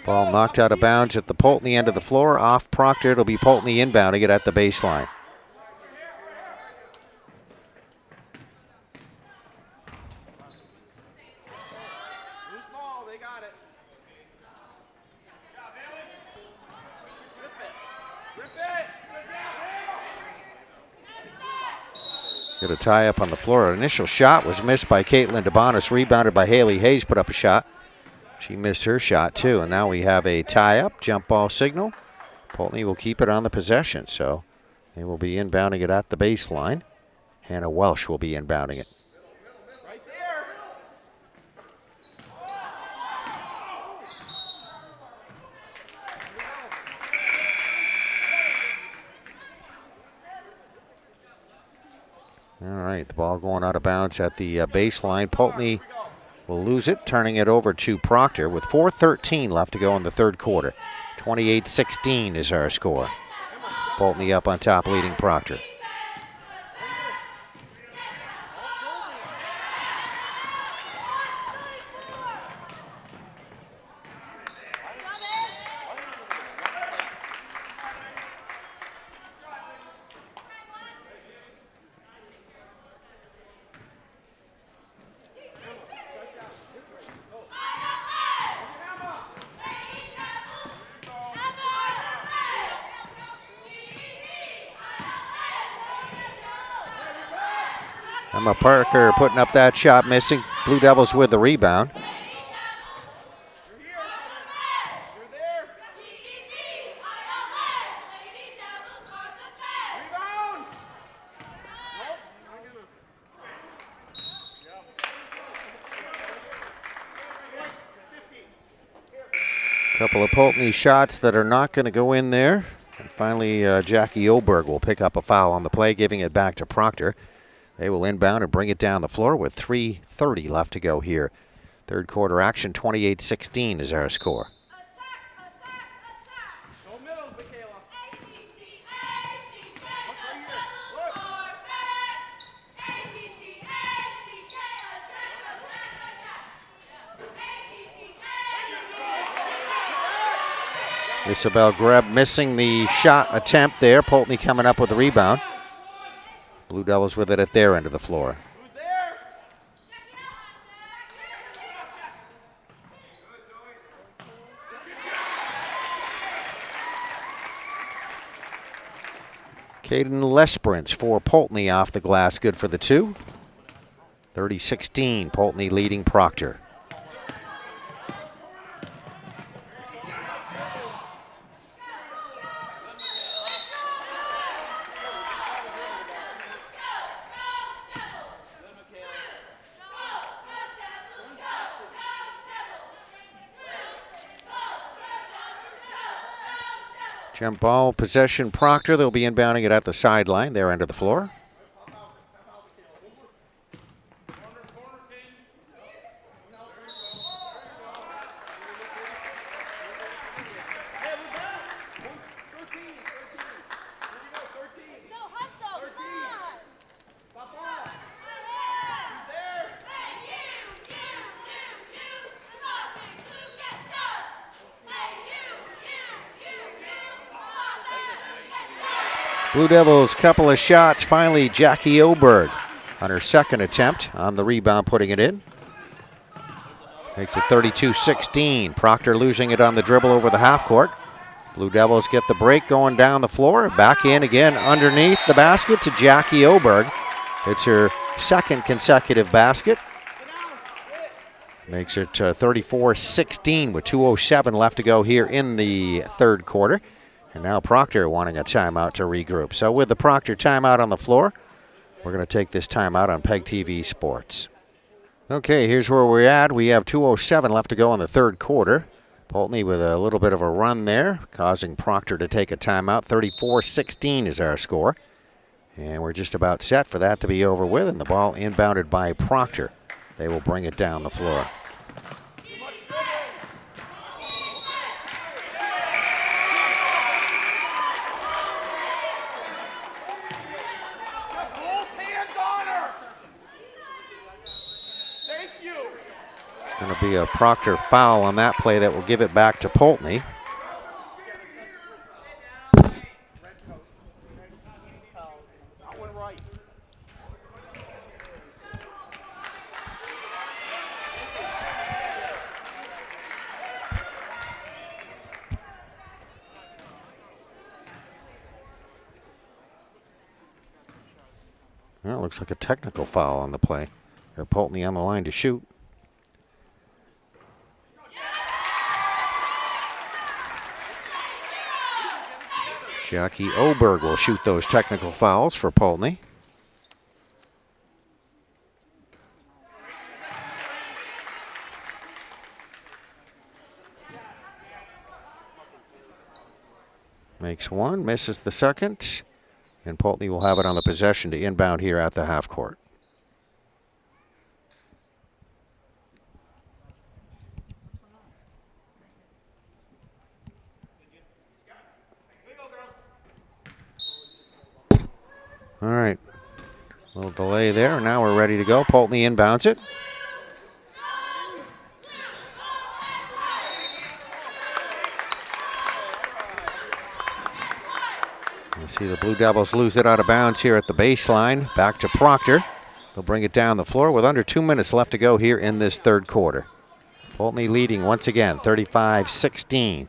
Ball knocked out of bounds at the Poultney end of the floor. Off Proctor. It'll be Poultney inbounding it at the baseline. Get a tie up on the floor. An initial shot was missed by Caitlin DeBonis. Rebounded by Haley Hayes. Put up a shot. She missed her shot too, and now we have a tie-up, jump ball signal. Poultney will keep it on the possession, so they will be inbounding it at the baseline. Hannah Welsh will be inbounding it. Right there. All right, the ball going out of bounds at the baseline. Poultney will lose it, turning it over to Proctor with 4:13 left to go in the third quarter. 28-16 is our score. Poultney up on top, leading Proctor. Emma Parker putting up that shot, missing. Blue Devils with the rebound. Couple of Poultney shots that are not going to go in there. And finally, Jackie Oberg will pick up a foul on the play, giving it back to Proctor. They will inbound and bring it down the floor with 3:30 left to go here. Third quarter action, 28-16 is our score. Isabel Greb missing the shot attempt there. Poultney coming up with the rebound. Blue Devils with it at their end of the floor. Caden Lesperance for Poultney off the glass, good for the two. 30-16, Poultney leading Proctor. Jump ball, possession, Proctor. They'll be inbounding it at the sideline, their end of the floor. Blue Devils, couple of shots. Finally, Jackie Oberg on her second attempt on the rebound, putting it in. Makes it 32-16. Proctor losing it on the dribble over the half court. Blue Devils get the break going down the floor. Back in again underneath the basket to Jackie Oberg. It's her second consecutive basket. Makes it 34-16 with 2:07 left to go here in the third quarter. And now Proctor wanting a timeout to regroup. So with the Proctor timeout on the floor, we're going to take this timeout on PEGTV Sports. Okay, here's where we're at. We have 2:07 left to go in the third quarter. Poultney with a little bit of a run there, causing Proctor to take a timeout. 34-16 is our score. And we're just about set for that to be over with, and the ball inbounded by Proctor. They will bring it down the floor. Going to be a Proctor foul on that play that will give it back to Poultney. Well, it looks like a technical foul on the play. Poultney on the line to shoot. Jackie Oberg will shoot those technical fouls for Poultney. Makes one, misses the second, and Poultney will have it on the possession to inbound here at the half court. All right, a little delay there. Now we're ready to go. Poultney inbounds it. You see the Blue Devils lose it out of bounds here at the baseline. Back to Proctor. They'll bring it down the floor with under 2 minutes left to go here in this third quarter. Poultney leading once again, 35-16.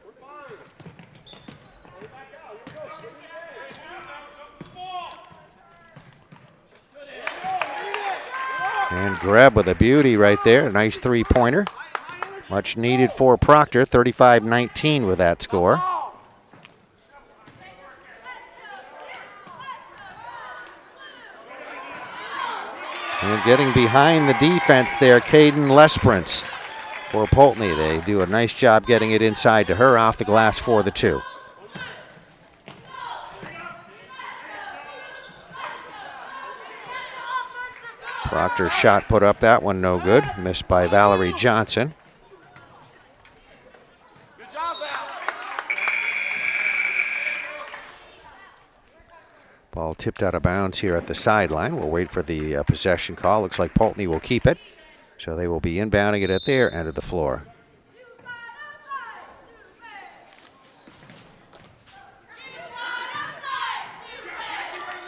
Greb with a beauty right there. A nice three-pointer. Much needed for Proctor. 35-19 with that score. And getting behind the defense there, Caden Lesperance for Poultney. They do a nice job getting it inside to her, off the glass for the two. Proctor's shot put up, that one no good. Missed by Valerie Johnson. Good job, Val. Ball tipped out of bounds here at the sideline. We'll wait for the possession call. Looks like Poultney will keep it. So they will be inbounding it at their end of the floor.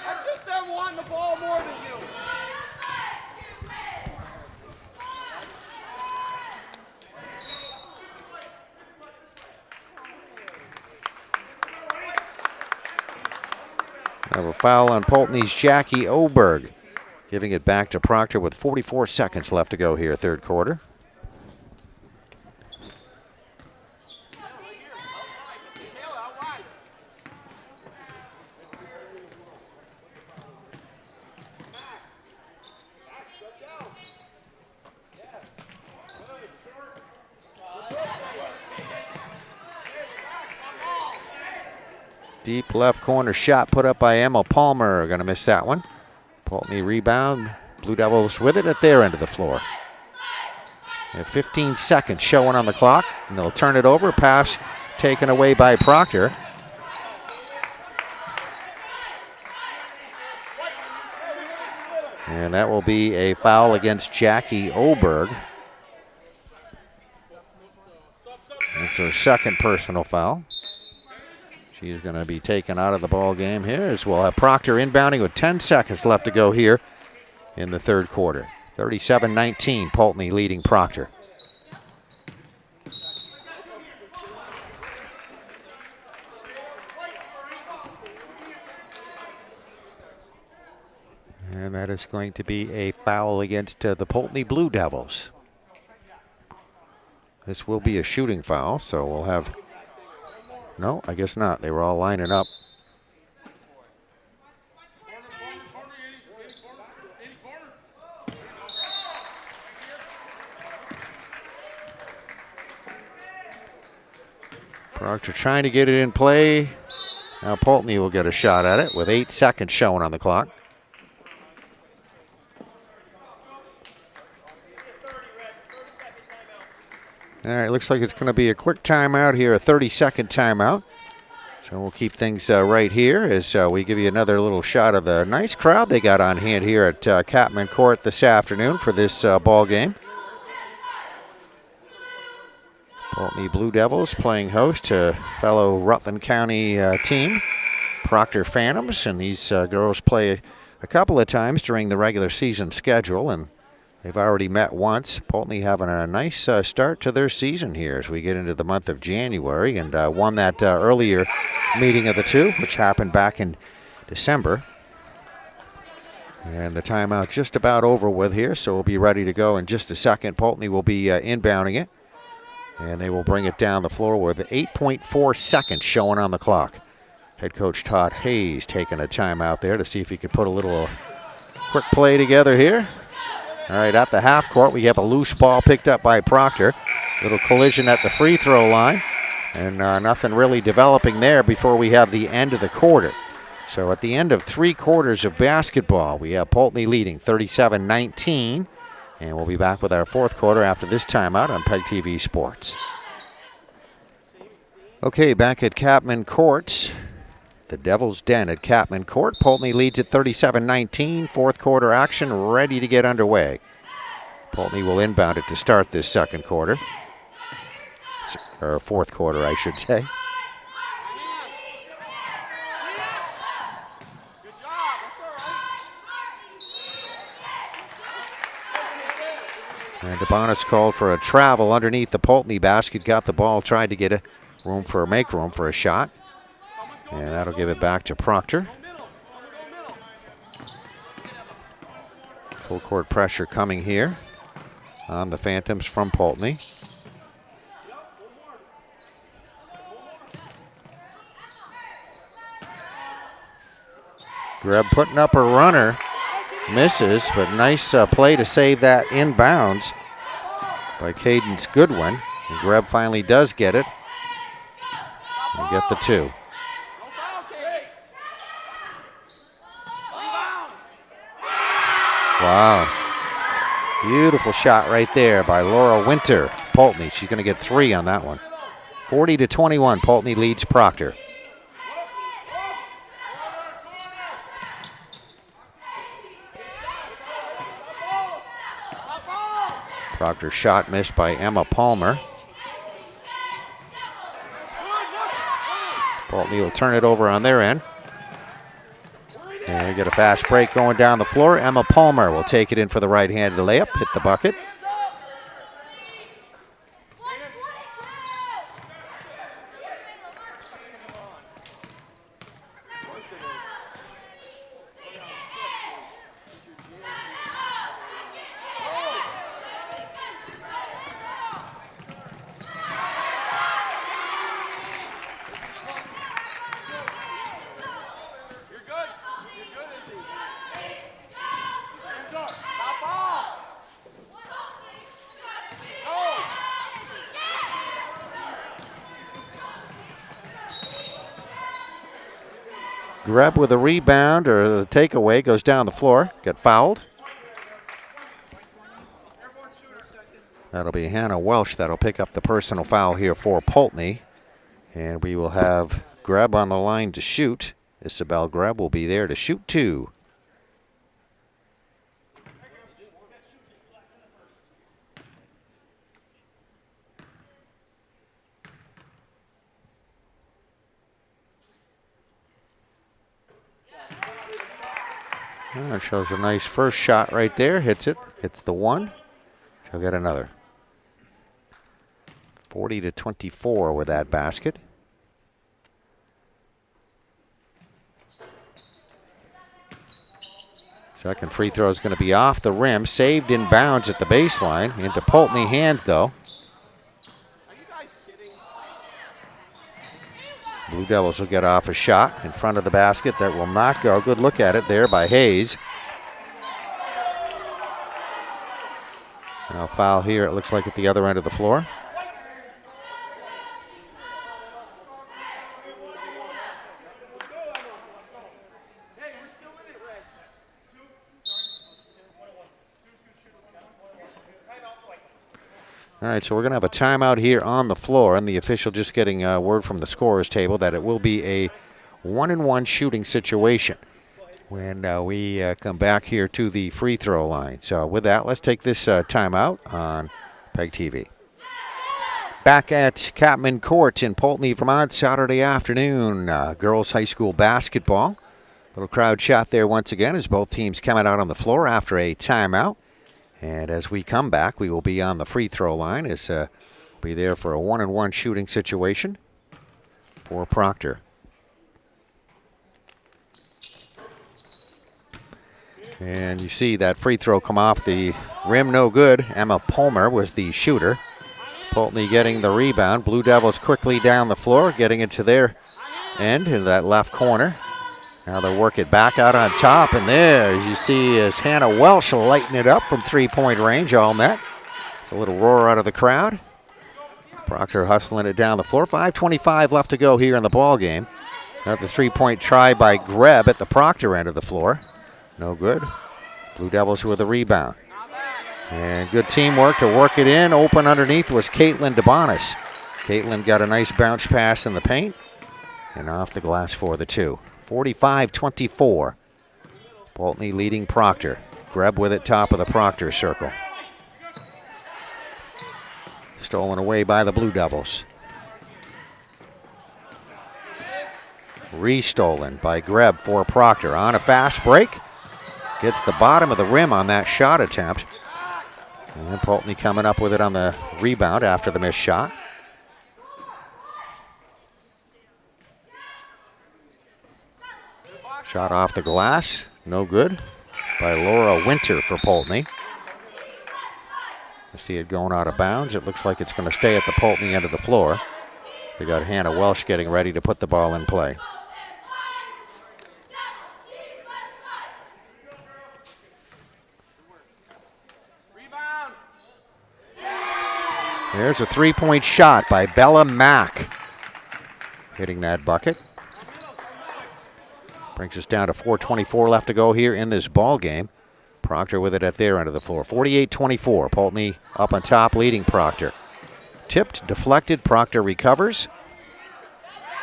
That's just them wanting the ball more than you. Have a foul on Poultney's Jackie Oberg. Giving it back to Proctor with 44 seconds left to go here, third quarter. Deep left corner shot put up by Emma Palmer. Going to miss that one. Poultney rebound. Blue Devils with it at their end of the floor. They have 15 seconds showing on the clock, and they'll turn it over. Pass taken away by Proctor. And that will be a foul against Jackie Oberg. That's her second personal foul. She's going to be taken out of the ball game here, as we'll have Proctor inbounding with 10 seconds left to go here in the third quarter. 37-19, Poultney leading Proctor. And that is going to be a foul against the Poultney Blue Devils. This will be a shooting foul, so we'll have... No, I guess not. They were all lining up. Proctor trying to get it in play. Now Poultney will get a shot at it with 8 seconds showing on the clock. All right, looks like it's going to be a quick timeout here, a 30-second timeout. So we'll keep things right here as we give you another little shot of the nice crowd they got on hand here at Capman Court this afternoon for this ball game. Poultney Blue Devils playing host to fellow Rutland County team, Proctor Phantoms, and these girls play a couple of times during the regular season schedule, and they've already met once. Poultney having a nice start to their season here as we get into the month of January, and won that earlier meeting of the two, which happened back in December. And the timeout just about over with here, so we'll be ready to go in just a second. Poultney will be inbounding it, and they will bring it down the floor with 8.4 seconds showing on the clock. Head coach Todd Hayes taking a timeout there to see if he could put a little quick play together here. All right, at the half court, we have a loose ball picked up by Proctor. Little collision at the free throw line, and nothing really developing there before we have the end of the quarter. So at the end of 3 quarters of basketball, we have Poultney leading 37-19, and we'll be back with our fourth quarter after this timeout on PEGTV Sports. Okay, back at Capman Court. The Devil's Den at Capman Court. Poultney leads at 37-19. Fourth quarter action ready to get underway. Poultney will inbound it to start this second quarter. Or fourth quarter, I should say. Good job. That's all right. And DeBonis called for a travel underneath the Poultney basket. Got the ball, tried to get a make room for a shot. And that'll give it back to Proctor. Full court pressure coming here on the Phantoms from Poultney. Greb putting up a runner, misses, but nice play to save that inbounds by Cadence Goodwin. And Greb finally does get it and get the 2. Wow. Beautiful shot right there by Laura Winter, Poultney. She's going to get 3 on that one. 40-21, Poultney leads Proctor. Proctor's shot missed by Emma Palmer. Poultney will turn it over on their end. And we get a fast break going down the floor. Emma Palmer will take it in for the right-handed layup, hit the bucket. Greb with a rebound, or the takeaway, goes down the floor. Got fouled. That'll be Hannah Welsh that'll pick up the personal foul here for Poultney. And we will have Greb on the line to shoot. Isabel Greb will be there to shoot 2. That shows a nice first shot right there. Hits it. Hits the 1. She'll get another. 40-24 with that basket. Second free throw is going to be off the rim. Saved in bounds at the baseline. Into Poultney hands, though. Blue Devils will get off a shot in front of the basket that will not go. Good look at it there by Hayes. Now foul here, it looks like, at the other end of the floor. All right, so we're going to have a timeout here on the floor, and the official just getting word from the scorer's table that it will be a 1-and-1 shooting situation when we come back here to the free throw line. So with that, let's take this timeout on PEGTV. Back at Capman Court in Poultney, Vermont, Saturday afternoon, girls high school basketball. Little crowd shot there once again as both teams coming out on the floor after a timeout. And as we come back, we will be on the free throw line as we'll be there for a 1-and-1 shooting situation for Proctor. And you see that free throw come off the rim, no good. Emma Palmer was the shooter. Poultney getting the rebound. Blue Devils quickly down the floor, getting it to their end in that left corner. Now they'll work it back out on top, and there, as you see, is Hannah Welsh lighting it up from three-point range, all net. It's a little roar out of the crowd. Proctor hustling it down the floor. 5:25 left to go here in the ball game. Another three-point try by Greb at the Proctor end of the floor. No good. Blue Devils with a rebound. And good teamwork to work it in. Open underneath was Caitlin DeBonis. Caitlin got a nice bounce pass in the paint, and off the glass for the 2. 45-24. Poultney leading Proctor. Greb with it top of the Proctor circle. Stolen away by the Blue Devils. Restolen by Greb for Proctor. On a fast break. Gets the bottom of the rim on that shot attempt. And Poultney coming up with it on the rebound after the missed shot. Shot off the glass, no good. by Laura Winter for Poultney. I see it going out of bounds. It looks like it's going to stay at the Poultney end of the floor. They got Hannah Welsh getting ready to put the ball in play. Rebound. There's a three-point shot by Bella Mack. Hitting that bucket. Brings us down to 4:24 left to go here in this ball game. Proctor with it at their end of the floor. 48-24. Poultney up on top, leading Proctor. Tipped, deflected. Proctor recovers.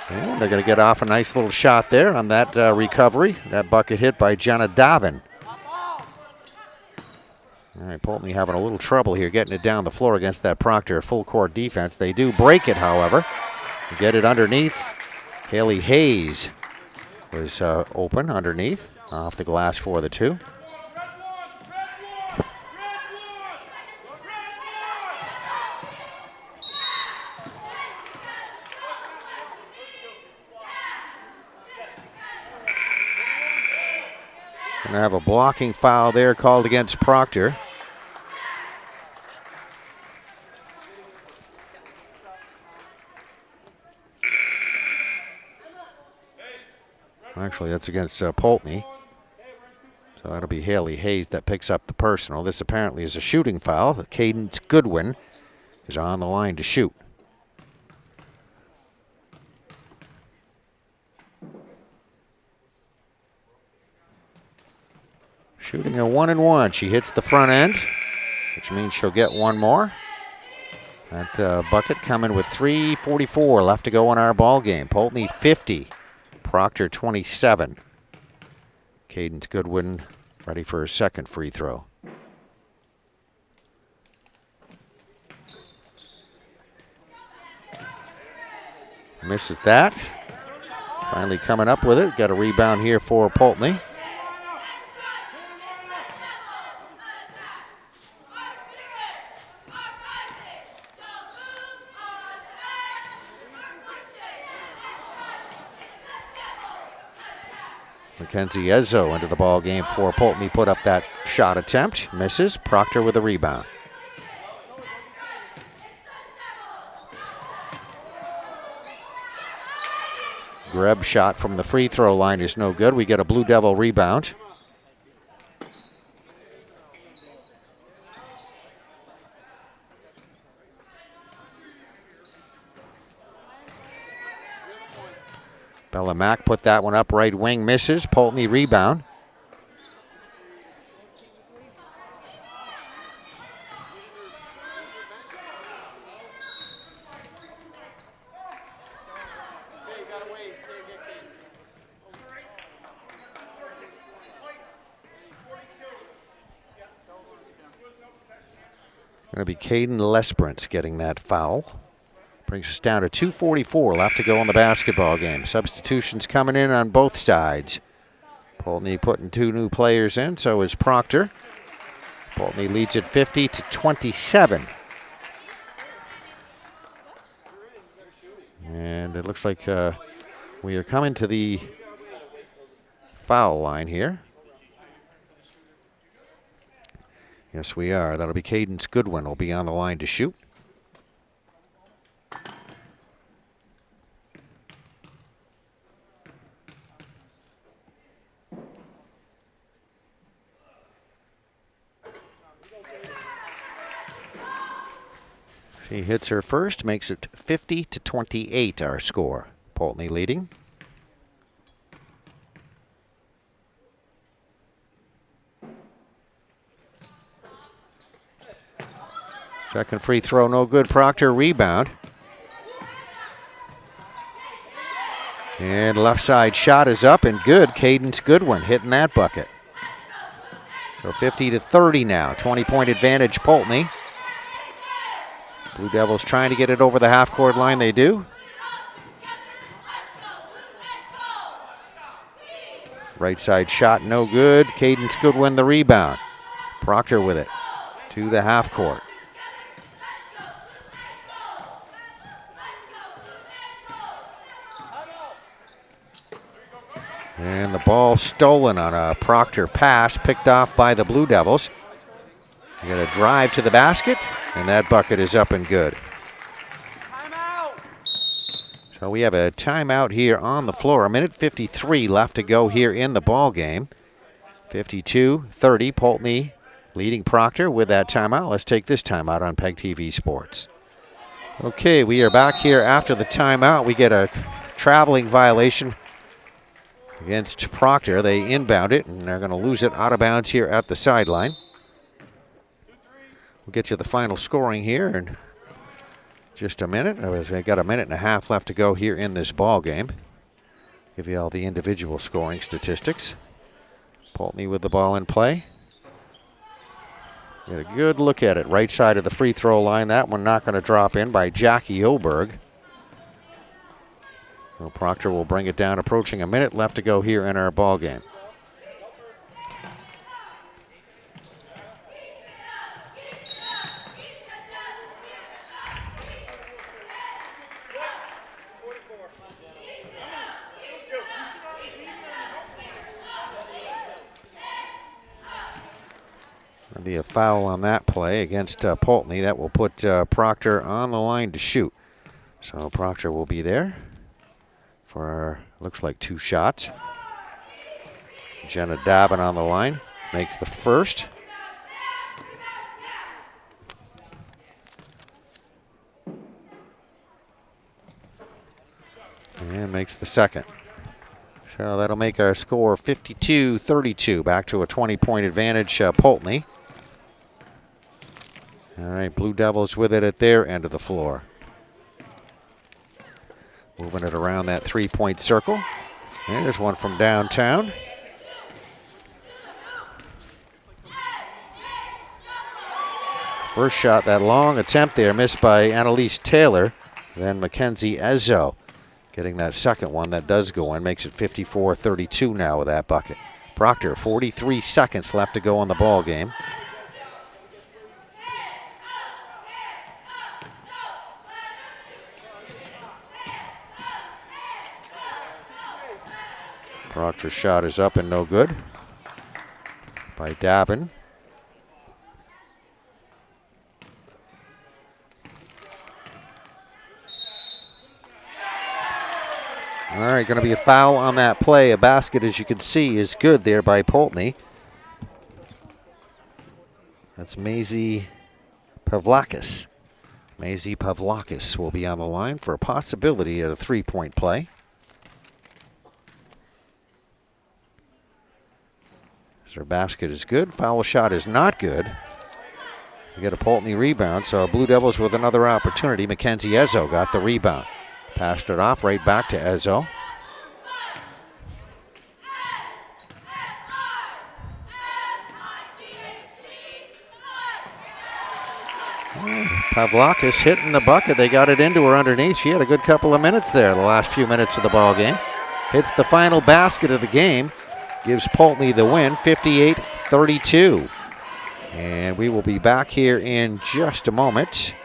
And they're going to get off a nice little shot there on that recovery. That bucket hit by Jenna Davin. All right, Poultney having a little trouble here getting it down the floor against that Proctor full court defense. They do break it, however. Get it underneath. Haley Hayes was open underneath, off the glass for the two. Going to have a blocking foul there called against Proctor. Actually, that's against Poultney. So that'll be Haley Hayes that picks up the personal. This apparently is a shooting foul. Cadence Goodwin is on the line to shoot. Shooting a 1-and-1. She hits the front end, which means she'll get one more. That bucket coming with 3:44 left to go in our ball game. Poultney 50, Proctor 27. Cadence Goodwin ready for her second free throw. Misses that. Finally coming up with it. Got a rebound here for Poultney. Mackenzie Ezzo into the ball game for Poultney. Put up that shot attempt. Misses. Proctor with a rebound. Greb shot from the free throw line is no good. We get a Blue Devil rebound. Bella Mack put that one up, right wing, misses. Poultney rebound. Going to be Caden Lesbrance getting that foul. Brings us down to 2:44 left to go in the basketball game. Substitutions coming in on both sides. Poultney putting two new players in, so is Proctor. Poultney leads it 50-27. And it looks like we are coming to the foul line here. Yes, we are. That'll be Cadence Goodwin will be on the line to shoot. She hits her first, makes it 50-28 our score. Poultney leading. Second free throw, no good. Proctor rebound. And left side shot is up and good. Cadence Goodwin hitting that bucket. So 50-30 now. 20-point advantage, Poultney. Blue Devils trying to get it over the half-court line. They do. Right side shot, no good. Cadence Goodwin the rebound. Proctor with it to the half-court. And the ball stolen on a Proctor pass, picked off by the Blue Devils. You got a drive to the basket, and that bucket is up and good. So we have a timeout here on the floor. 1:53 left to go here in the ball game. 52-30, Poultney leading Proctor with that timeout. Let's take this timeout on PEGTV Sports. Okay, we are back here after the timeout. We get a traveling violation against Proctor. They inbound it, and they're going to lose it out of bounds here at the sideline. We'll get you the final scoring here in just a minute. We've got a minute and a half left to go here in this ball game. Give you all the individual scoring statistics. Poultney with the ball in play. Get a good look at it. Right side of the free throw line. That one not going to drop in by Jackie Oberg. So Proctor will bring it down, approaching a minute left to go here in our ball game. There'll be a foul on that play against Poultney. That will put Proctor on the line to shoot. So Proctor will be there for, looks like 2 shots. Jenna Davin on the line, makes the first. And makes the second. So that'll make our score 52-32, back to a 20-point advantage, Poultney. All right, Blue Devils with it at their end of the floor. Moving it around that 3-point circle. There's one from downtown. First shot, that long attempt there, missed by Annalise Taylor. Then Mackenzie Ezzo getting that second one that does go in, makes it 54-32 now with that bucket. Proctor, 43 seconds left to go on the ball game. Proctor's shot is up and no good by Davin. All right, going to be a foul on that play. A basket, as you can see, is good there by Poultney. That's Maisie Pavlakis. Maisie Pavlakis will be on the line for a possibility at a 3-point play. Their basket is good. Foul shot is not good. We get a Poultney rebound, so Blue Devils with another opportunity. Mackenzie Ezzo got the rebound. Passed it off right back to Ezzo. Pavlakis hitting the bucket. They got it into her underneath. She had a good couple of minutes there, the last few minutes of the ball game. Hits the final basket of the game. Gives Poultney the win, 58-32. And we will be back here in just a moment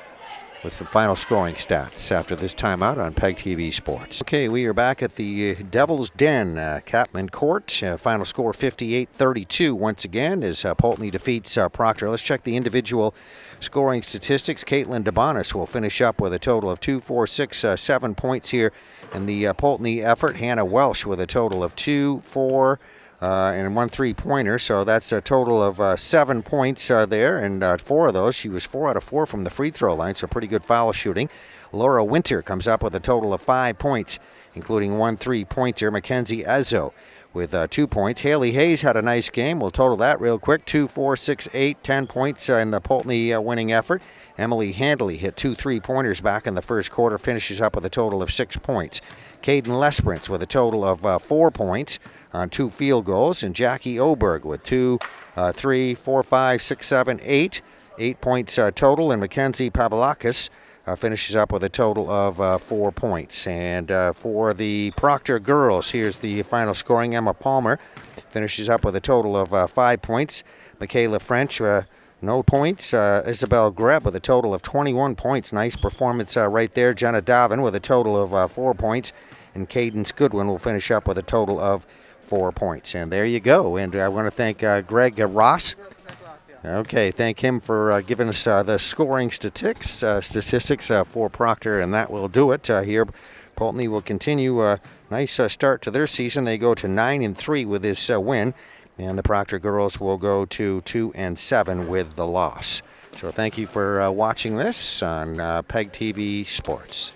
with some final scoring stats after this timeout on PEGTV Sports. Okay, we are back at the Devil's Den, Capman Court. Final score 58-32 once again as Poultney defeats Proctor. Let's check the individual scoring statistics. Caitlin DeBonis will finish up with a total of 2, 4, 6, 7 points here in the Poultney effort. Hannah Welsh with a total of 2, 4, and 1 3-pointer, so that's a total of 7 points there, and 4 of those. She was 4 out of 4 from the free throw line, so pretty good foul shooting. Laura Winter comes up with a total of 5 points, including 1 3-pointer. Mackenzie Ezzo with 2 points. Haley Hayes had a nice game. We'll total that real quick. 2, 4, 6, 8, 10 points in the Poultney winning effort. Emily Handley hit 2 3-pointers back in the first quarter, finishes up with a total of 6 points. Caden Lesperance with a total of 4 points on 2 field goals, and Jackie Oberg with 2, 3, 4, 5, 6, 7, 8. 8 points total, and Mackenzie Pavlakis finishes up with a total of 4 points. And for the Proctor girls, here's the final scoring. Emma Palmer finishes up with a total of 5 points. Michaela French, no points. Isabel Greb with a total of 21 points. Nice performance right there. Jenna Davin with a total of 4 points. And Cadence Goodwin will finish up with a total of 4 points. And there you go. And I want to thank Greg Ross. Okay, thank him for giving us the scoring statistics for Proctor, and that will do it here. Poultney will continue a nice start to their season. They go to 9-3 with this win, and the Proctor girls will go to 2-7 with the loss. So thank you for watching this on PEGTV Sports.